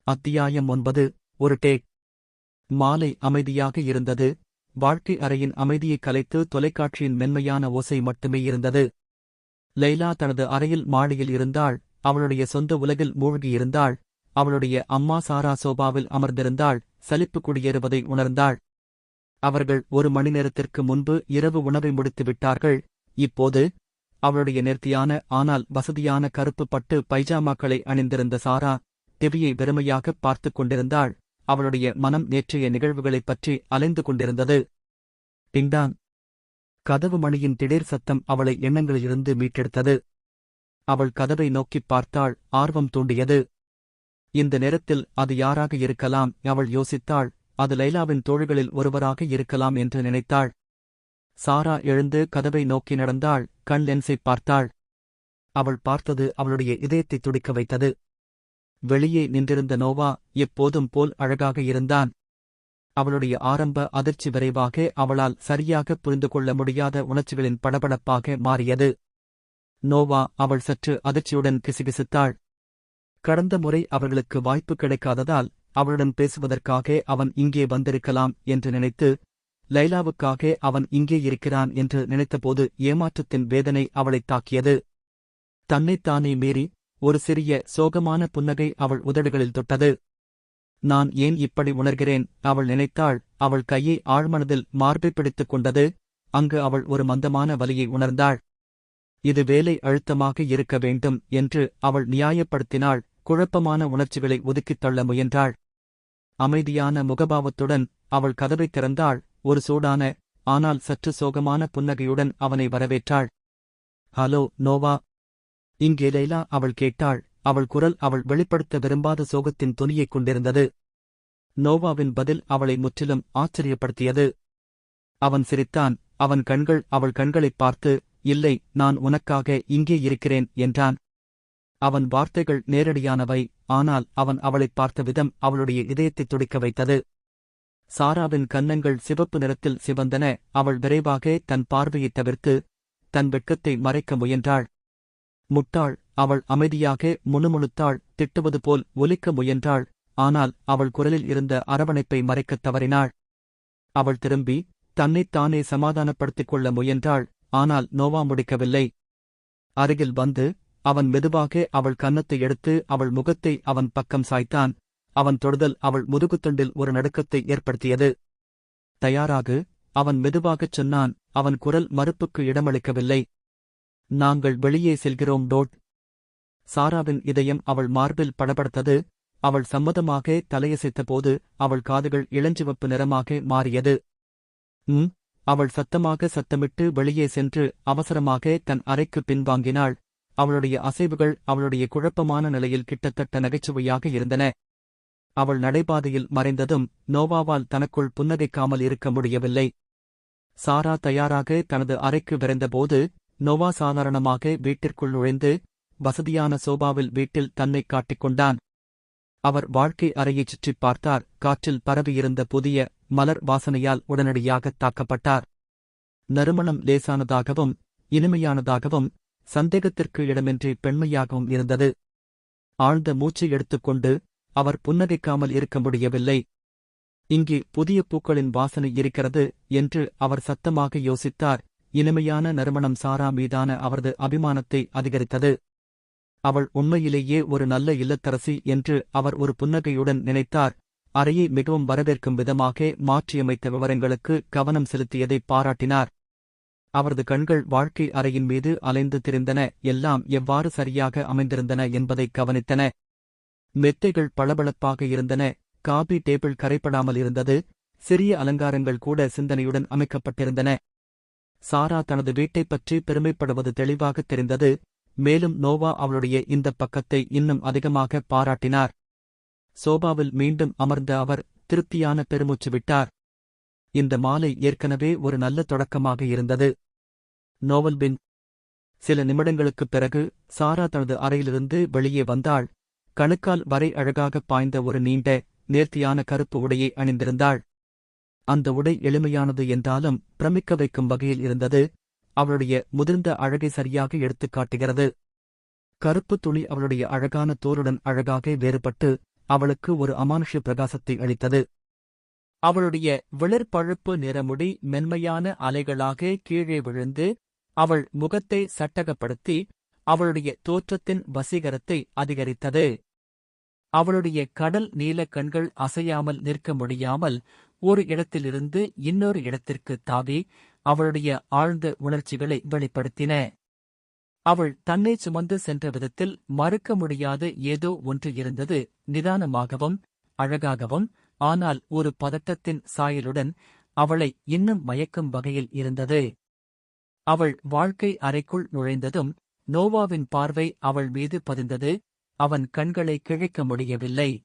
அத்தியாயம் 9. ஒரு டேக். மாலை அமைதியாக இருந்தது. வாழ்க்கை அறையின் அமைதியை கலைத்து தொலைக்காட்சியின் மென்மையான ஓசை மட்டுமே இருந்தது. லைலா தனது அறையில் மாடியில் இருந்தாள். அவளுடைய சொந்த உலகில் மூழ்கியிருந்தாள். அவளுடைய அம்மா சாரா சோபாவில் அமர்ந்திருந்தாள். சலிப்பு குடியேறுவதை உணர்ந்தாள். அவர்கள் 1 மணி நேரத்திற்கு முன்பு இரவு உணவை முடித்துவிட்டார்கள். இப்போது அவளுடைய நேர்த்தியான ஆனால் வசதியான கருப்பு பட்டு பைஜாமாக்களை அணிந்திருந்த சாரா டிவியை வெறுமையாகப் பார்த்துக் கொண்டிருந்தாள். அவளுடைய மனம் நேற்றைய நிகழ்வுகளைப் பற்றி அலைந்து கொண்டிருந்தது. டிங்டாங். கதவு மணியின் திடீர் சத்தம் அவளை எண்ணங்களிலிருந்து மீட்டெடுத்தது. அவள் கதவை நோக்கிப் பார்த்தாள். ஆர்வம் தூண்டியது. இந்த நேரத்தில் அது யாராக இருக்கலாம்? அவள் யோசித்தாள். அது லைலாவின் தோள்களில் ஒருவராக இருக்கலாம் என்று நினைத்தாள். சாரா எழுந்து கதவை நோக்கி நடந்தாள். கண் லென்ஸைப் பார்த்தாள். அவள் பார்த்தது அவளுடைய இதயத்தைத் துடிக்க வைத்தது. வெளியே நின்றிருந்த நோவா எப்போதும் போல் அழகாக இருந்தான். அவளுடைய ஆரம்ப அதிர்ச்சி விரைவாக அவளால் சரியாக புரிந்து கொள்ள முடியாத உணர்ச்சிகளின் படபடப்பாக மாறியது. நோவா. அவள் சற்று அதிர்ச்சியுடன் கிசுகிசுத்தாள். கடந்த முறை அவர்களுக்கு வாய்ப்பு கிடைக்காததால் அவளுடன் பேசுவதற்காக அவன் இங்கே வந்திருக்கலாம் என்று நினைத்து, லைலாவுக்காக அவன் இங்கே இருக்கிறான் என்று நினைத்தபோது ஏமாற்றத்தின் வேதனை அவளைத் தாக்கியது. தன்னைத்தானே மீறி ஒரு சிறிய சோகமான புன்னகை அவள் உதடுகளில் தொட்டது. நான் ஏன் இப்படி உணர்கிறேன்? அவள் நினைத்தாள். அவள் கையை ஆழ்மனதில் மார்பை பிடித்துக் கொண்டது. அங்கு அவள் ஒரு மந்தமான வலியை உணர்ந்தாள். இது வேலை அழுத்தமாக இருக்க வேண்டும் என்று அவள் நியாயப்படுத்தினாள். குழப்பமான உணர்ச்சிகளை ஒதுக்கித் தள்ள முயன்றாள். அமைதியான முகபாவத்துடன் அவள் கதவைத் திறந்தாள். ஒரு சூடான ஆனால் சற்று சோகமான புன்னகையுடன் அவனை வரவேற்றாள். ஹலோ நோவா. இங்கே லைலா? அவள் கேட்டாள். அவள் குரல் அவள் வெளிப்படுத்த விரும்பாத சோகத்தின் தொனியைக் கொண்டிருந்தது. நோவாவின் பதில் அவளை முற்றிலும் ஆச்சரியப்படுத்தியது. அவன் சிரித்தான். அவன் கண்கள் அவள் கண்களைப் பார்த்து, இல்லை, நான் உனக்காக இங்கே இருக்கிறேன் என்றான். அவன் வார்த்தைகள் நேரடியானவை, ஆனால் அவன் அவளைப் பார்த்த விதம் அவளுடைய இதயத்தைத் துடிக்க வைத்தது. சாராவின் கன்னங்கள் சிவப்பு நிறத்தில் சிவந்தன. அவள் விரைவாக தன் பார்வையைத் தவிர்த்து தன் வெட்கத்தை மறைக்க முயன்றாள். முட்டாள். அவள் அமைதியாக முணுமுணுத்தாள். திட்டுவது போல் ஒலிக்க முயன்றாள். ஆனால் அவள் குரலில் இருந்த அரவணைப்பை மறைக்கத் தவறினாள். அவள் திரும்பி தன்னைத்தானே சமாதானப்படுத்திக் கொள்ள முயன்றாள். ஆனால் நோவா முடிக்கவில்லை. அருகில் வந்து அவன் மெதுவாக அவள் கன்னத்தை எடுத்து அவள் முகத்தை அவன் பக்கம் சாய்த்தான். அவன் தொடுதல் அவள் முதுகுத்தண்டில் ஒரு நடுக்கத்தை ஏற்படுத்தியது. தயாராகு. அவன் மெதுவாகச் சொன்னான். அவன் குரல் மறுப்புக்கு இடமளிக்கவில்லை. நாங்கள் வெளியே செல்கிறோம். சாராவின் இதயம் அவள் மார்பில் படபடத்தது. அவள் சம்மதமாக தலையசைத்தபோது அவள் காதுகள் இளஞ்சிவப்பு நிறமாக மாறியது. அவள் சத்தமாக சத்தமிட்டு வெளியே சென்று அவசரமாக தன் அறைக்கு பின்வாங்கினாள். அவளுடைய அசைவுகள் அவளுடைய குழப்பமான நிலையில் கிட்டத்தட்ட நகைச்சுவையாக இருந்தன. அவள் நடைபாதையில் மறைந்ததும் நோவாவால் தனக்குள் புன்னகைக்காமல் இருக்க முடியவில்லை. சாரா தயாராக தனது அறைக்கு விரைந்தபோது நோவா சாதாரணமாக வீட்டிற்குள் நுழைந்து வசதியான சோபாவில் வீட்டில் தன்னைக் காட்டிக்கொண்டான். அவர் வாழ்க்கை அறையைச் சுற்றிப் பார்த்தார். காற்றில் பரவியிருந்த புதிய மலர் வாசனையால் உடனடியாகத் தாக்கப்பட்டார். நறுமணம் லேசானதாகவும் இனிமையானதாகவும் சந்தேகத்திற்கு இடமின்றி பெண்மையாகவும் இருந்தது. ஆழ்ந்த மூச்சை எடுத்துக்கொண்டு அவர் புன்னகைக்காமல் இருக்க முடியவில்லை. இங்கே புதிய பூக்களின் வாசனை இருக்கிறது என்று அவர் சத்தமாக யோசித்தார். இனிமையான நறுமணம் சாரா மீதான அவரது அபிமானத்தை அதிகரித்தது. அவள் உண்மையிலேயே ஒரு நல்ல இல்லத்தரசி என்று அவர் ஒரு புன்னகையுடன் நினைத்தார். அறையை மிகவும் வரவேற்கும் விதமாக மாற்றியமைத்த விவரங்களுக்கு கவனம் செலுத்தியதை பாராட்டினார். அவரது கண்கள் வாழ்க்கை அறையின் மீது அலைந்து திரிந்தன. எல்லாம் எவ்வாறு சரியாக அமைந்திருந்தன என்பதைக் கவனித்தன. மெத்தைகள் பளபளப்பாக இருந்தன. காபி டேபிள் கரைப்படாமல் இருந்தது. சிறிய அலங்காரங்கள் கூட சிந்தனையுடன் அமைக்கப்பட்டிருந்தன. சாரா தனது வீட்டைப் பற்றி பெருமைப்படுவது தெளிவாகத் தெரிந்தது. மேலும் நோவா அவளுடைய இந்தப் பக்கத்தை இன்னும் அதிகமாக பாராட்டினார். சோபாவில் மீண்டும் அமர்ந்த அவர் திருப்தியான பெருமூச்சு விட்டார். இந்த மாலை ஏற்கனவே ஒரு நல்ல தொடக்கமாக இருந்தது. நோவல் பின். சில நிமிடங்களுக்குப் பிறகு சாரா தனது அறையிலிருந்து வெளியே வந்தாள். கணுக்கால் வரை அழகாகப் பாய்ந்த ஒரு நீண்ட நேர்த்தியான கருப்பு உடையை அணிந்திருந்தாள். அந்த உடை எளிமையானது என்றாலும் பிரமிக்க வைக்கும் வகையில் இருந்தது. அவளுடைய முதிர்ந்த அழகை சரியாக எடுத்துக் காட்டுகிறது. கருப்பு துணி அவளுடைய அழகான தோலுடன் அழகாக வேறுபட்டு அவளுக்கு ஒரு அமானுஷ்ய பிரகாசத்தை அளித்தது. அவளுடைய வெளிர்பழுப்பு நிறமுடி மென்மையான அலைகளாக கீழே விழுந்து அவள் முகத்தை சட்டகப்படுத்தி அவளுடைய தோற்றத்தின் வசீகரத்தை அதிகரித்தது. அவளுடைய கடல் நீல கண்கள் அசையாமல் நிற்க முடியாமல் ஒரு இடத்திலிருந்து இன்னொரு இடத்திற்கு தாவி அவளுடைய ஆழ்ந்த உணர்ச்சிகளை வெளிப்படுத்தின. அவள் தன்னை சுமந்து சென்ற விதத்தில் மறுக்க முடியாத ஏதோ ஒன்று இருந்தது. நிதானமாகவும் அழகாகவும், ஆனால் ஒரு பதட்டத்தின் சாயலுடன் அவளை இன்னும் மயக்கும் வகையில் இருந்தது. அவள் வாழ்க்கை அறைக்குள் நுழைந்ததும் நோவாவின் பார்வை அவள் மீது பதிந்தது. அவன் கண்களை கிழிக்க முடியவில்லை.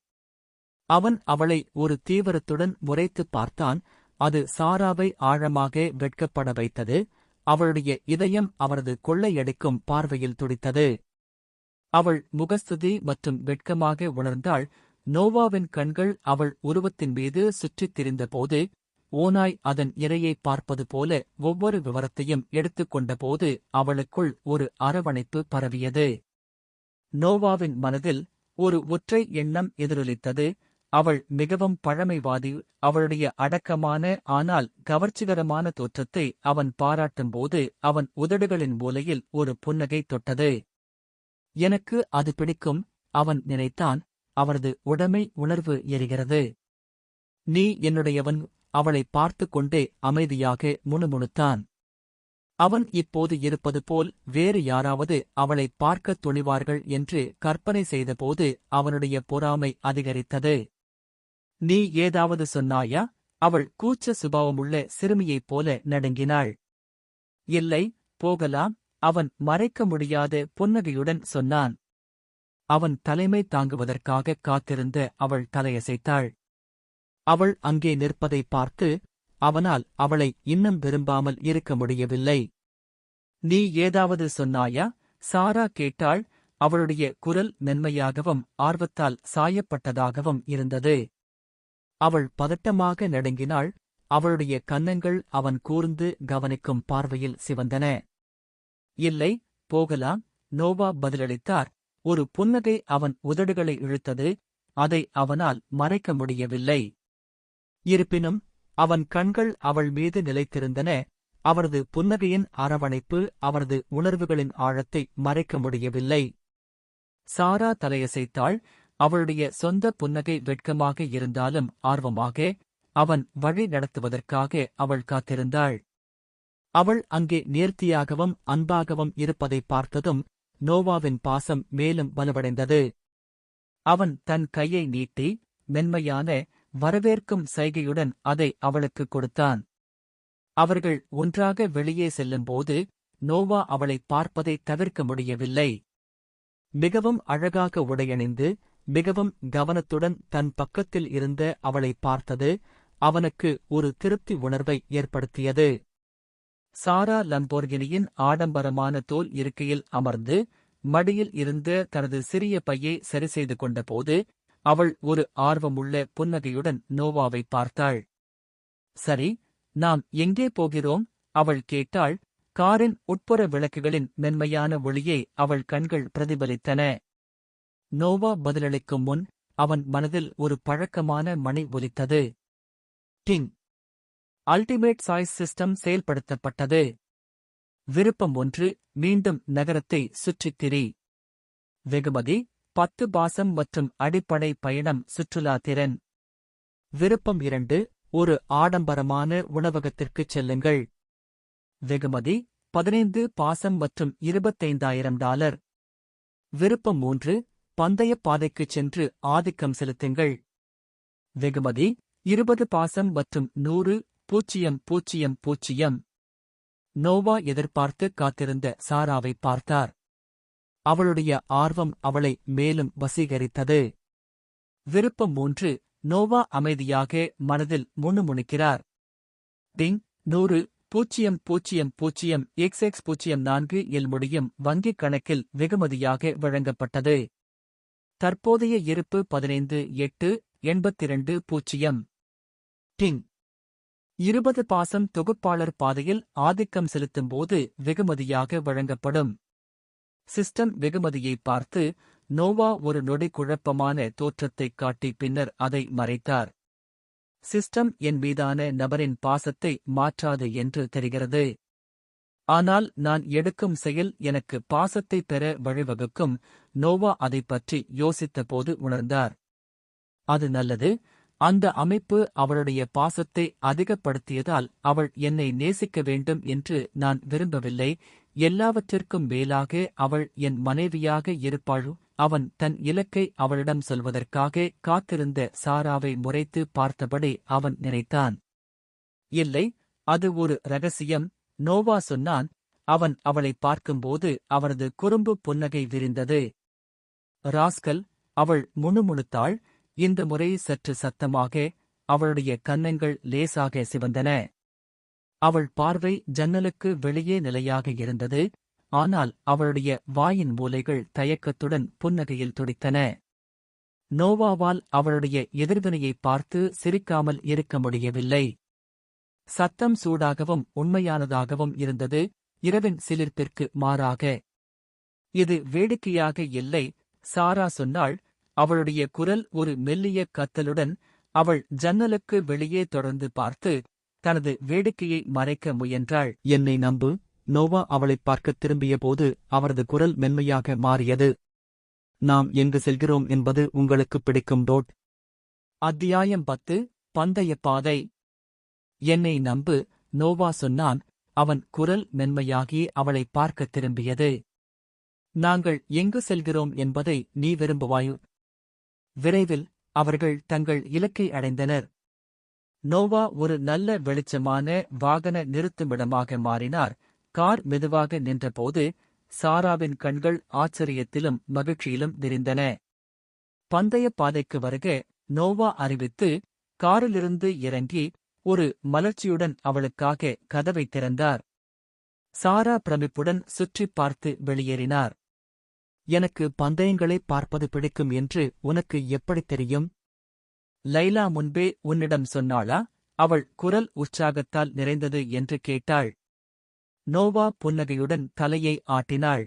அவன் அவளை ஒரு தீவிரத்துடன் முறைத்துப் பார்த்தான். அது சாராவை ஆழமாக வெட்கப்பட வைத்தது. அவளுடைய இதயம் அவரது கொள்ளையடிக்கும் பார்வையில் துடித்தது. அவள் முகஸ்துதி மற்றும் வெட்கமாக உணர்ந்தாள். நோவாவின் கண்கள் அவள் உருவத்தின் மீது சுற்றித் திரிந்தபோது, ஓநாய் அதன் இரையை பார்ப்பது போல ஒவ்வொரு விவரத்தையும் எடுத்துக்கொண்டபோது அவளுக்குள் ஒரு அரவணைப்பு பரவியது. நோவாவின் மனதில் ஒரு ஒற்றை எண்ணம் எதிரொலித்தது. அவள் மிகவும் பழமைவாதி. அவளுடைய அடக்கமான ஆனால் கவர்ச்சிகரமான தோற்றத்தை அவன் பாராட்டும்போது அவன் உதடுகளின் மூலையில் ஒரு புன்னகை தொட்டது. எனக்கு அது பிடிக்கும், அவன் நினைத்தான். அவரது உடைமை உணர்வு எரிகிறது. நீ என்னுடையவன். அவளை பார்த்து கொண்டே அமைதியாக முணுமுணுத்தான். அவன் இப்போது இருப்பது போல் வேறு யாராவது அவளை பார்க்கத் துணிவார்கள் என்று கற்பனை செய்தபோது அவனுடைய பொறாமை அதிகரித்தது. நீ ஏதாவது சொன்னாயா? அவள் கூச்ச சுபாவமுள்ள சிறுமியைப் போல நடுங்கினாள். இல்லை, போகலாம், அவன் மறைக்க முடியாத புன்னகையுடன் சொன்னான். அவன் தலைமை தாங்குவதற்காக காத்திருந்த அவள் தலையசைத்தாள். அவள் அங்கே நிற்பதை பார்த்து அவனால் அவளை இன்னும் விரும்பாமல் இருக்க முடியவில்லை. நீ ஏதாவது சொன்னாயா? சாரா கேட்டாள். அவளுடைய குரல் மென்மையாகவும் ஆர்வத்தால் சாயப்பட்டதாகவும் இருந்தது. அவள் பதட்டமாக நடுங்கினாள். அவளுடைய கன்னங்கள் அவன் கூர்ந்து கவனிக்கும் பார்வையில் சிவந்தன. இல்லை, போகலாம், நோவா பதிலளித்தார். ஒரு புன்னகை அவன் உதடுகளை இழுத்தது. அதை அவனால் மறைக்க முடியவில்லை. இருப்பினும் அவன் கண்கள் அவள் மீது நிலைத்திருந்தன. அவரது புன்னகையின் அரவணைப்பு அவரது உணர்வுகளின் ஆழத்தை மறைக்க முடியவில்லை. சாரா தலையசைத்தாள். அவளுடைய சொந்த புன்னகை வெட்கமாக இருந்தாலும் ஆர்வமாக அவன் வழி நடத்துவதற்காக அவள் காத்திருந்தாள். அவள் அங்கே நேர்த்தியாகவும் அன்பாகவும் இருப்பதைப் பார்த்ததும் நோவாவின் பாசம் மேலும் வலுவடைந்தது. அவன் தன் கையை நீட்டி மென்மையான வரவேற்கும் சைகையுடன் அதை அவளுக்கு கொடுத்தான். அவர்கள் ஒன்றாக வெளியே செல்லும்போது நோவா அவளை பார்ப்பதை தவிர்க்க முடியவில்லை. மிகவும் அழகாக உடையணிந்து மிகவும் கவனத்துடன் தன் பக்கத்தில் இருந்த அவளை பார்த்தது அவனுக்கு ஒரு திருப்தி உணர்வை ஏற்படுத்தியது. சாரா லம்போர்கினியின் ஆடம்பரமான தோல் இருக்கையில் அமர்ந்து மடியில் இருந்த தனது சிறிய பையை சரிசெய்து கொண்டபோது அவள் ஒரு ஆர்வமுள்ள புன்னகையுடன் நோவாவை பார்த்தாள். சரி, நாம் எங்கே போகிறோம்? அவள் கேட்டாள். காரின் உட்புற விளக்குகளின் மென்மையான ஒளியை அவள் கண்கள் பிரதிபலித்தன. நோவா பதிலளிக்கும் முன் அவன் மனதில் ஒரு பழக்கமான மணி ஒலித்தது. டிங். அல்டிமேட் சாய்ஸ் சிஸ்டம் செயல்படுத்தப்பட்டது. விருப்பம் 1, மீண்டும் நகரத்தை சுற்றித் திரி. வெகுமதி 10 பாசம் மற்றும் அடிப்படை பயணம் சுற்றுலா திறன். விருப்பம் 2, ஒரு ஆடம்பரமான உணவகத்திற்குச் செல்லுங்கள். வெகுமதி 15 பாசம் மற்றும் $25,000. விருப்பம் 3, பந்தயப் பாதைக்குச் சென்று ஆதிக்கம் செலுத்துங்கள். வெகுமதி 20 பாசம் மற்றும் 100,000. நோவா எதிர்பார்த்து காத்திருந்த சாராவை பார்த்தார். அவளுடைய ஆர்வம் அவளை மேலும் வசீகரித்தது. விருப்பம் 3, நோவா அமைதியாக மனதில் முணுமுணுக்கிறார். டிங். 100,000XX04 இல் முடியும் வங்கிக் கணக்கில் வெகுமதியாக வழங்கப்பட்டது. தற்போதைய இருப்பு 15,882,000. டிங். 20 பாசம் தொகுப்பாளர் பாதையில் ஆதிக்கம் செலுத்தும்போது வெகுமதியாக வழங்கப்படும். சிஸ்டம் வெகுமதியை பார்த்து நோவா ஒரு நொடி குழப்பமான தோற்றத்தைக் காட்டி பின்னர் அதை மறைத்தார். சிஸ்டம் என் மீதான நபரின் பாசத்தை மாற்றாது என்று தெரிகிறது. ஆனால் நான் எடுக்கும் செயல் எனக்கு பாசத்தை பெற வழிவகுக்கும். நோவா அதைப் பற்றி யோசித்தபோது உணர்ந்தார். அது நல்லது. அந்த அமைப்பு அவளுடைய பாசத்தை அதிகப்படுத்தியதால் அவள் என்னை நேசிக்க வேண்டும் என்று நான் விரும்பவில்லை. எல்லாவற்றிற்கும் மேலாக அவள் என் மனைவியாக இருப்பாள். அவன் தன் இலக்கை அவளிடம் சொல்வதற்காக காத்திருந்த சாராவை முறைத்து பார்த்தபடி அவன் நினைத்தான். இல்லை, அது ஒரு ரகசியம், நோவா சொன்னான். அவன் அவளை பார்க்கும்போது அவனது குறும்பு புன்னகை விரிந்தது. ராஸ்கல், அவள் முணுமுணுத்தாள். இந்த முறை சற்று சத்தமாக. அவளுடைய கன்னங்கள் லேசாக சிவந்தன. அவள் பார்வை ஜன்னலுக்கு வெளியே நிலையாக இருந்தது. ஆனால் அவளுடைய வாயின் மூலைகள் தயக்கத்துடன் புன்னகையில் துடித்தன. நோவாவால் அவளுடைய எதிர்வினையைப் பார்த்து சிரிக்காமல் இருக்க முடியவில்லை. சத்தம் சூடாகவும் உண்மையானதாகவும் இருந்தது, இரவின் சிலிர்ப்பிற்கு மாறாக. இது வேடிக்கையாக இல்லை, சாரா சொன்னாள். அவளுடைய குரல் ஒரு மெல்லிய கத்தலுடன். அவள் ஜன்னலுக்கு வெளியே தொடர்ந்து பார்த்து தனது வேடிக்கையை மறைக்க முயன்றாள். என்னை நம்பு. நோவா அவளைப் பார்க்கத் திரும்பியபோது அவரது குரல் மென்மையாக மாறியது. நாம் எங்கு செல்கிறோம் என்பது உங்களுக்கு பிடிக்கும். அத்தியாயம் 10. பந்தயப் பாதை. என்னை நம்பு, நோவா சொன்னான். அவன் குரல் மென்மையாகி அவளை பார்க்கத் திரும்பியது. நாங்கள் எங்கு செல்கிறோம் என்பதை நீ விரும்புவாய். விரைவில் அவர்கள் தங்கள் இலக்கை அடைந்தனர். நோவா ஒரு நல்ல வெளிச்சமான வாகன நிறுத்துமிடமாக மாறினார். கார் மெதுவாக நின்றபோது சாராவின் கண்கள் ஆச்சரியத்திலும் மகிழ்ச்சியிலும் விரிந்தன. பந்தயப் பாதைக்கு வருக, நோவா அறிவித்து காரிலிருந்து இறங்கி ஒரு மலர்ச்சியுடன் அவளுக்காக கதவைத் திறந்தார். சாரா பிரமிப்புடன் சுற்றிப் பார்த்து வெளியேறினார். எனக்கு பந்தயங்களைப் பார்ப்பது பிடிக்கும் என்று உனக்கு எப்படித் தெரியும்? லைலா முன்பே உன்னிடம் சொன்னாளா? அவள் குரல் உற்சாகத்தால் நிறைந்தது என்று கேட்டாள். நோவா புன்னகையுடன் தலையை ஆட்டினாள்.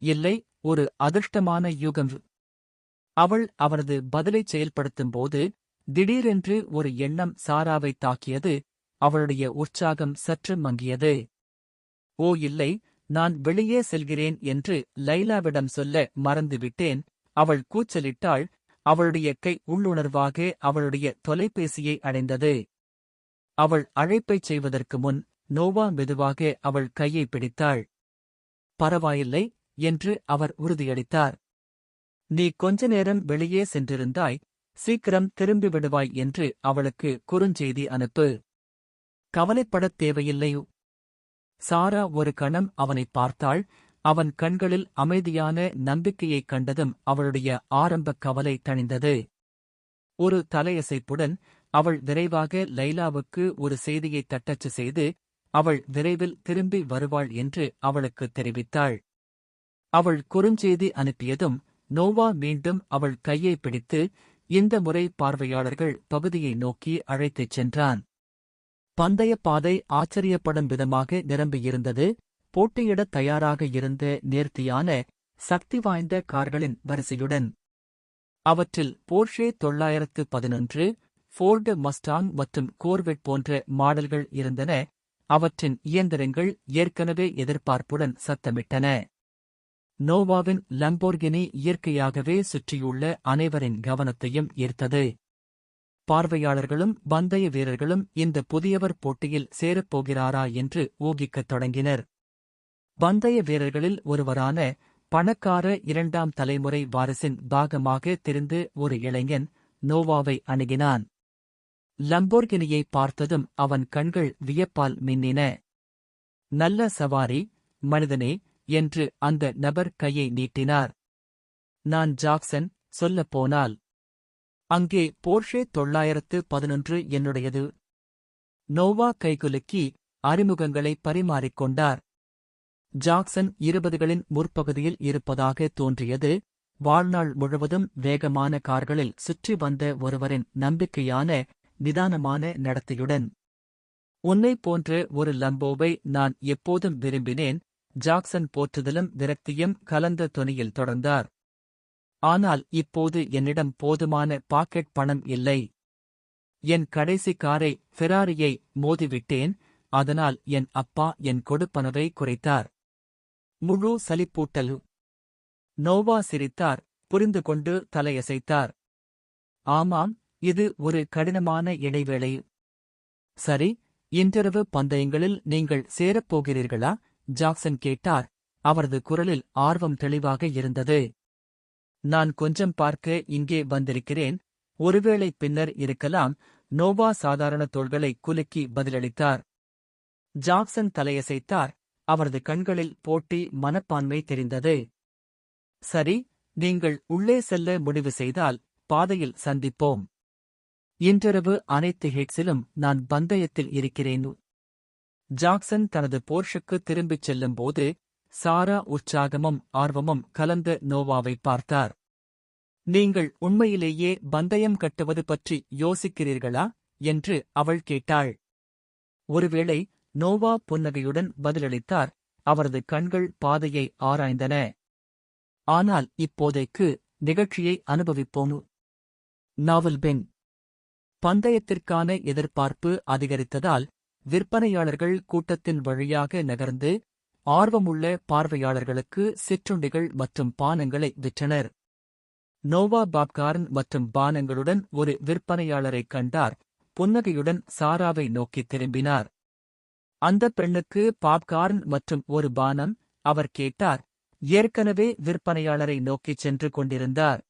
இல்லை, ஒரு அதிர்ஷ்டமான யூகம். அவள் அவனது பதிலைச் செயல்படுத்தும்போது திடீரென்று ஒரு எண்ணம் சாராவைத் தாக்கியது. அவளுடைய உற்சாகம் சற்று மங்கியது. ஓ இல்லை, நான் வெளியே செல்கிறேன் என்று லைலாவிடம் சொல்ல மறந்துவிட்டேன். அவள் கூச்சலிட்டாள். அவளுடைய கை உள்ளுணர்வாக அவளுடைய தொலைபேசியை அடைந்தது. அவள் அழைப்பைச் செய்வதற்கு முன் நோவா மெதுவாக அவள் கையை பிடித்தாள். பரவாயில்லை என்று அவர் உறுதியளித்தார். நீ கொஞ்ச நேரம் வெளியே சென்றிருந்தாய், சீக்கிரம் திரும்பிவிடுவாய் என்று அவளுக்கு குறுஞ்செய்தி அனுப்பு. கவலைப்படத் தேவையில்லை. சாரா ஒரு கணம் அவனைப் பார்த்தாள். அவன் கண்களில் அமைதியான நம்பிக்கையைக் கண்டதும் அவளுடைய ஆரம்பக் கவலை தணிந்தது. ஒரு தலையசைப்புடன் அவள் விரைவாக லைலாவுக்கு ஒரு செய்தியைத் தட்டச்சு செய்து அவள் விரைவில் திரும்பி வருவாள் என்று அவளுக்குத் தெரிவித்தாள். அவள் குறுஞ்செய்தி அனுப்பியதும் நோவா மீண்டும் அவள் கையை பிடித்து இந்த முறை பார்வையாளர்கள் பகுதியை நோக்கி அழைத்துச் சென்றான். பந்தயப் பாதை ஆச்சரியப்படும் விதமாக நிரம்பியிருந்தது. போட்டியிடத் தயாராக இருந்த நேர்த்தியான சக்தி வாய்ந்த கார்களின் வரிசையுடன். அவற்றில் போர்ஷே 911, ஃபோர்டு மஸ்டாங் மற்றும் கோர்வெட் போன்ற மாடல்கள் இருந்தன. அவற்றின் இயந்திரங்கள் ஏற்கனவே எதிர்பார்ப்புடன் சத்தமிட்டன. நோவாவின் லம்போர்கினி இயற்கையாகவே சுற்றியுள்ள அனைவரின் கவனத்தையும் ஈர்த்தது. பார்வையாளர்களும் பந்தய வீரர்களும் இந்த புதியவர் போட்டியில் சேரப்போகிறாரா என்று ஊகிக்கத் தொடங்கினர். பந்தய வீரர்களில் ஒருவரான பணக்கார 2ஆம் தலைமுறை வாரிசின் பாகமாக தெரிந்து ஒரு இளைஞன் நோவாவை அணுகினான். லம்போர்கினியை பார்த்ததும் அவன் கண்கள் வியப்பால் மின்னின. நல்ல சவாரி, மனிதனே என்று அந்த நபர் கையை நீட்டினார். நான் ஜாக்சன், சொல்லப்போனால். அங்கே போர்ஷே 911 என்னுடையது. நோவா கைகுலுக்கி அறிமுகங்களை பரிமாறிக்கொண்டார். ஜாக்சன் 20களின் முற்பகுதியில் இருப்பதாக தோன்றியது. வாழ்நாள் முழுவதும் வேகமான கார்களில் சுற்றி வந்த ஒருவரின் நம்பிக்கையான நிதானமான நடத்தையுடன். உன்னைப் போன்ற ஒரு லம்போவை நான் எப்போதும் விரும்பினேன். ஜாக்சன் போற்றுதலும் விரக்தியும் கலந்த தொனியில் தொடர்ந்தார். ஆனால் இப்போது என்னிடம் போதுமான பாக்கெட் பணம் இல்லை. என் கடைசி காரை ஃபெராரியை மோதிவிட்டேன், அதனால் என் அப்பா என் கொடுப்பனவை குறைத்தார். முழு சலிப்பூட்டல். நோவா சிரித்தார், புரிந்து கொண்டு தலையசைத்தார். ஆமாம், இது ஒரு கடினமான இடைவேளை. சரி, இன்றிரவு பந்தயங்களில் நீங்கள் சேரப்போகிறீர்களா? ஜாக்சன் கேட்டார். அவரது குரலில் ஆர்வம் தெளிவாக இருந்தது. நான் கொஞ்சம் பார்க்க இங்கே வந்திருக்கிறேன், ஒருவேளை பின்னர் இருக்கலாம். நோவா சாதாரண தோள்களை குலுக்கி பதிலளித்தார். ஜாக்சன் தலையசைத்தார். அவரது கண்களில் போட்டி மனப்பான்மை தெரிந்தது. சரி, நீங்கள் உள்ளே செல்ல முடிவு செய்தால் பாதையில் சந்திப்போம். இன்றிரவு அனைத்து ஹிட்ஸிலும் நான் பந்தயத்தில் இருக்கிறேன். ஜாக்சன் தனது போர்ஷுக்கு திரும்பிச் செல்லும்போது சாரா உற்சாகமும் ஆர்வமும் கலந்த நோவாவை பார்த்தார். நீங்கள் உண்மையிலேயே பந்தயம் கட்டுவது பற்றி யோசிக்கிறீர்களா என்று அவள் கேட்டாள். ஒருவேளை, நோவா புன்னகையுடன் பதிலளித்தார். அவரது கண்கள் பாதையை ஆராய்ந்தன. ஆனால் இப்போதைக்கு நிகழ்ச்சியை அனுபவிப்போம். நாவல் பென். பந்தயத்திற்கான எதிர்பார்ப்பு அதிகரித்ததால் விற்பனையாளர்கள் கூட்டத்தின் வழியாக நகர்ந்து ஆர்வமுள்ள பார்வையாளர்களுக்கு சிற்றுண்டிகள் மற்றும் பானங்களை விற்றனர். நோவா பாப்கார்ன் மற்றும் பானங்களுடன் ஒரு விற்பனையாளரைக் கண்டார். புன்னகையுடன் சாராவை நோக்கித் திரும்பினார். அந்த பெண்ணுக்கு பாப்கார்ன் மற்றும் ஒரு பானம், அவர் கேட்டார். ஏற்கனவே விற்பனையாளரை நோக்கிச் சென்று கொண்டிருந்தார்.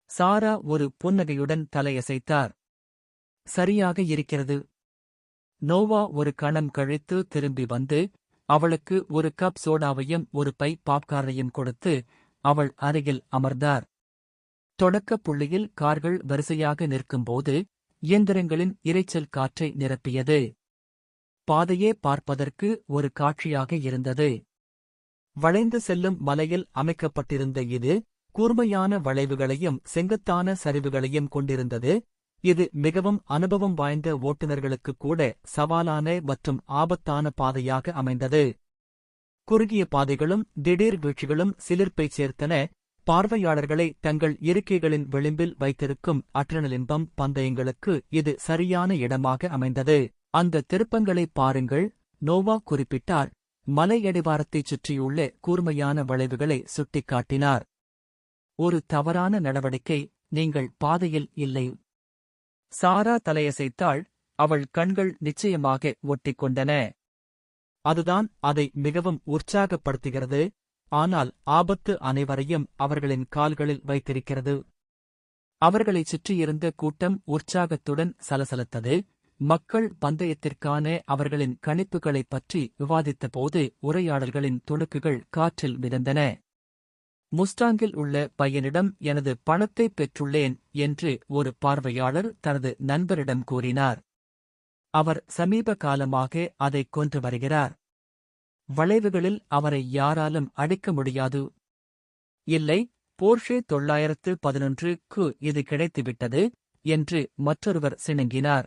சாரா ஒரு புன்னகையுடன் தலையசைத்தார். சரியாக இருக்கிறது. நோவா ஒரு கணம் கழித்து திரும்பி வந்து அவளுக்கு ஒரு கப் சோடாவையும் ஒரு பை பாப்கார்னையும் கொடுத்து அவள் அருகில் அமர்ந்தார். தொடக்கப் புள்ளியில் கார்கள் வரிசையாக நிற்கும்போது இயந்திரங்களின் இரைச்சல் காற்றை நிரப்பியது. பாதையே பார்ப்பதற்கு ஒரு காட்சியாக இருந்தது. வளைந்து செல்லும் மலையில் அமைக்கப்பட்டிருந்த இது கூர்மையான வளைவுகளையும் செங்குத்தான சரிவுகளையும் கொண்டிருந்தது. இது மிகவும் அனுபவம் வாய்ந்த ஓட்டுநர்களுக்கு கூட சவாலான மற்றும் ஆபத்தான பாதையாக அமைந்தது. குறுகிய பாதைகளும் திடீர் வீழ்ச்சிகளும் சிலிர்ப்பைச் சேர்த்தன. பார்வையாளர்களை தங்கள் இருக்கைகளின் விளிம்பில் வைத்திருக்கும் அட்ரினலின் பந்தயங்களுக்கு இது சரியான இடமாக அமைந்தது. அந்த திருப்பங்களை பாருங்கள், நோவா குறிப்பிட்டார். மலையடிவாரத்தைச் சுற்றியுள்ள கூர்மையான வளைவுகளை சுட்டிக்காட்டினார். ஒரு தவறான நடவடிக்கை, நீங்கள் பாதையில் இல்லை. சாரா தலையசைத்தாள். அவள் கண்கள் நிச்சயமாக ஒட்டிக்கொண்டன. அதுதான் அதை மிகவும் உற்சாகப்படுத்துகிறது. ஆனால் ஆபத்து அனைவரையும் அவர்களின் கால்களில் வைத்திருக்கிறது. அவர்களைச் சுற்றியிருந்த கூட்டம் உற்சாகத்துடன் சலசலத்தது. மக்கள் பந்தயத்திற்கான அவர்களின் கணிப்புகளைப் பற்றி விவாதித்தபோது உரையாடல்களின் துணுக்குகள் காற்றில் மிதந்தன. முஸ்டாங்கில் உள்ள பையனிடம் எனது பணத்தைப் பெற்றுள்ளேன் என்று ஒரு பார்வையாளர் தனது நண்பரிடம் கூறினார். அவர் சமீப காலமாக அதைக் கொன்று வருகிறார். வளைவுகளில் அவரை யாராலும் அடிக்க முடியாது. இல்லை, போர்ஷே 911க்கு இது கிடைத்துவிட்டது என்று மற்றொருவர் சிணுங்கினார்.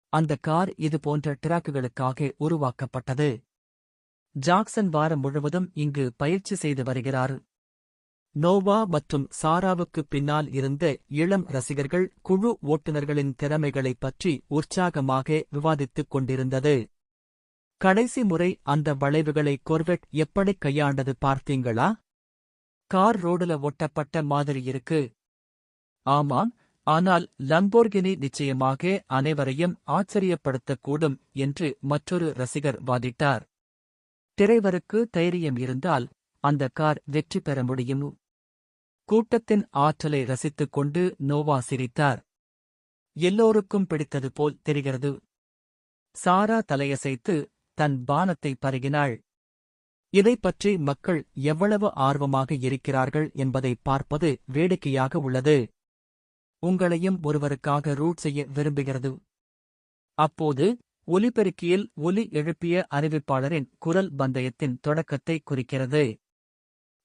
அந்த கார் இதுபோன்ற டிராக்குகளுக்காக உருவாக்கப்பட்டது. ஜாக்சன் வாரம் முழுவதும் இங்கு பயிற்சி செய்து வருகிறார். நோவா மற்றும் சாராவுக்குப் பின்னால் இருந்த இளம் ரசிகர்கள் குழு ஓட்டுநர்களின் திறமைகளைப் பற்றி உற்சாகமாக விவாதித்துக் கொண்டிருந்தது. கடைசி முறை அந்த வளைவுகளை கொர்வெட் எப்படிக் கையாண்டது பார்த்தீங்களா? கார் ரோடுல ஒட்டப்பட்ட மாதிரி இருக்கு. ஆமாம், ஆனால் லம்போர்கினி நிச்சயமாக அனைவரையும் ஆச்சரியப்படுத்தக்கூடும் என்று மற்றொரு ரசிகர் வாதிட்டார். டிரைவருக்கு தைரியம் இருந்தால் அந்த கார் வெற்றி பெற முடியும். கூட்டத்தின் ஆற்றலை ரசித்துக் கொண்டு நோவா சிரித்தார். எல்லோருக்கும் பிடித்தது போல் தெரிகிறது. சாரா தலையசைத்து தன் பானத்தை பருகினாள். இதைப் பற்றி மக்கள் எவ்வளவு ஆர்வமாக இருக்கிறார்கள் என்பதை பார்ப்பது வேடிக்கையாக உள்ளது. உங்களையும் ஒருவருக்காக ரூட் செய்ய விரும்புகிறது. அப்போது ஒலிபெருக்கியில் ஒலி எழுப்பிய அறிவிப்பாளரின் குரல் பந்தயத்தின் தொடக்கத்தை குறிக்கிறது.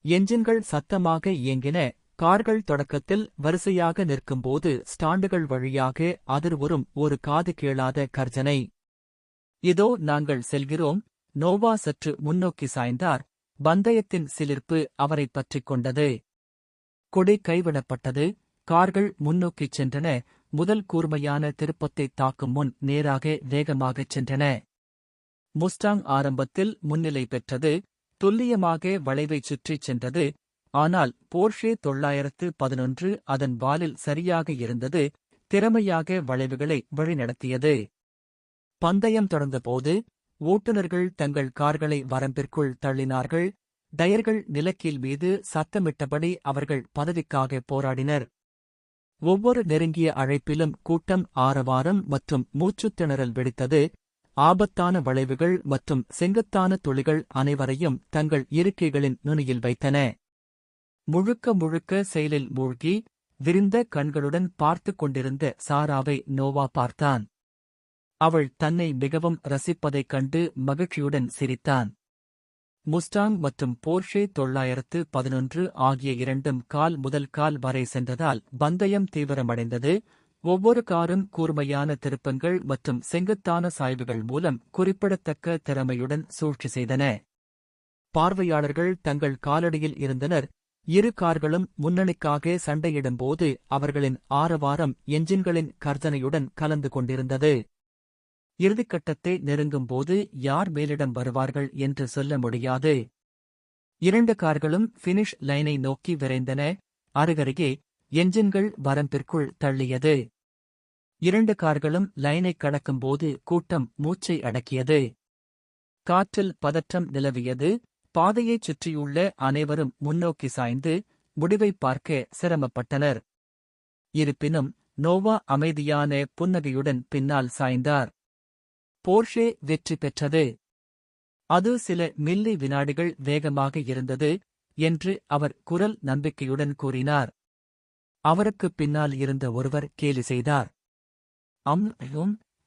என்ஜின்கள் சத்தமாக இயங்கின. கார்கள் தொடக்கத்தில் வரிசையாக நிற்கும்போது ஸ்டாண்டுகள் வழியாக அதிர்வுறும் ஒரு காது கேளாத கர்ஜனை. இதோ நாங்கள் செல்கிறோம். நோவா சற்று முன்னோக்கி சாய்ந்தார். பந்தயத்தின் சிலிர்ப்பு அவரைப் பற்றிக் கொண்டது. கொடி கைவிடப்பட்டது, கார்கள் முன்னோக்கிச் சென்றன, முதல் கூர்மையான திருப்பத்தை தாக்கும் முன் நேராக வேகமாகச் சென்றன. முஸ்டாங் ஆரம்பத்தில் முன்னிலை பெற்றது, துல்லியமாக வளைவைச் சுற்றிச் சென்றது. ஆனால் போர்ஷே 911 அதன் வாலில் சரியாக இருந்தது, திறமையாக வளைவுகளை வழிநடத்தியது. பந்தயம் தொடர்ந்தபோது ஓட்டுநர்கள் தங்கள் கார்களை வரம்பிற்குள் தள்ளினார்கள், டயர்கள் நிலக்கீல் மீது சத்தமிட்டபடி அவர்கள் பதவிக்காக போராடினர். ஒவ்வொரு நெருங்கிய அழைப்பிலும் கூட்டம் ஆரவாரம் மற்றும் மூச்சுத்திணறல் வெடித்தது. ஆபத்தான வளைவுகள் மற்றும் செங்குத்தான துளிகள் அனைவரையும் தங்கள் இருக்கைகளின் நுனியில் வைத்தன. முழுக்க முழுக்க செயலில் மூழ்கி விரிந்த கண்களுடன் பார்த்துக் கொண்டிருந்த சாராவை நோவா பார்த்தான். அவள் தன்னை மிகவும் ரசிப்பதைக் கண்டு மகிழ்ச்சியுடன் சிரித்தான். முஸ்டாங் மற்றும் போர்ஷே 911 ஆகிய இரண்டும் கால் முதல் கால் வரை சென்றதால் பந்தயம் தீவிரமடைந்தது. ஒவ்வொரு காரும் கூர்மையான திருப்பங்கள் மற்றும் செங்குத்தான சாய்வுகள் மூலம் குறிப்பிடத்தக்க திறமையுடன் சூழ்ச்சி செய்தன. பார்வையாளர்கள் தங்கள் காலடியில் இருந்தனர். இரு கார்களும் முன்னணிக்காக சண்டையிடும்போது அவர்களின் ஆரவாரம் எஞ்சின்களின் கர்ஜனையுடன் கலந்து கொண்டிருந்தது. இறுதிக்கட்டத்தை நெருங்கும்போது யார் மேலிடம் வருவார்கள் என்று சொல்ல முடியாது. இரண்டு கார்களும் ஃபினிஷ் லைனை நோக்கி விரைந்தன. அருகருகே எஞ்சின்கள் வரம்பிற்குள் தள்ளியது. இரண்டு கார்களும் லைனைக் கடக்கும்போது கூட்டம் மூச்சை அடக்கியது. காற்றில் பதற்றம் நிலவியது. பாதையைச் சுற்றியுள்ள அனைவரும் முன்னோக்கி சாய்ந்து முடிவைப் பார்க்க சிரமப்பட்டனர். இருப்பினும் நோவா அமைதியான புன்னகையுடன் பின்னால் சாய்ந்தார். போர்ஷே வெற்றி பெற்றது. அது சில மில்லி வினாடிகள் வேகமாக இருந்தது என்று அவர் குரல் நம்பிக்கையுடன் கூறினார். அவருக்குப் பின்னால் இருந்த ஒருவர் கேலி செய்தார்.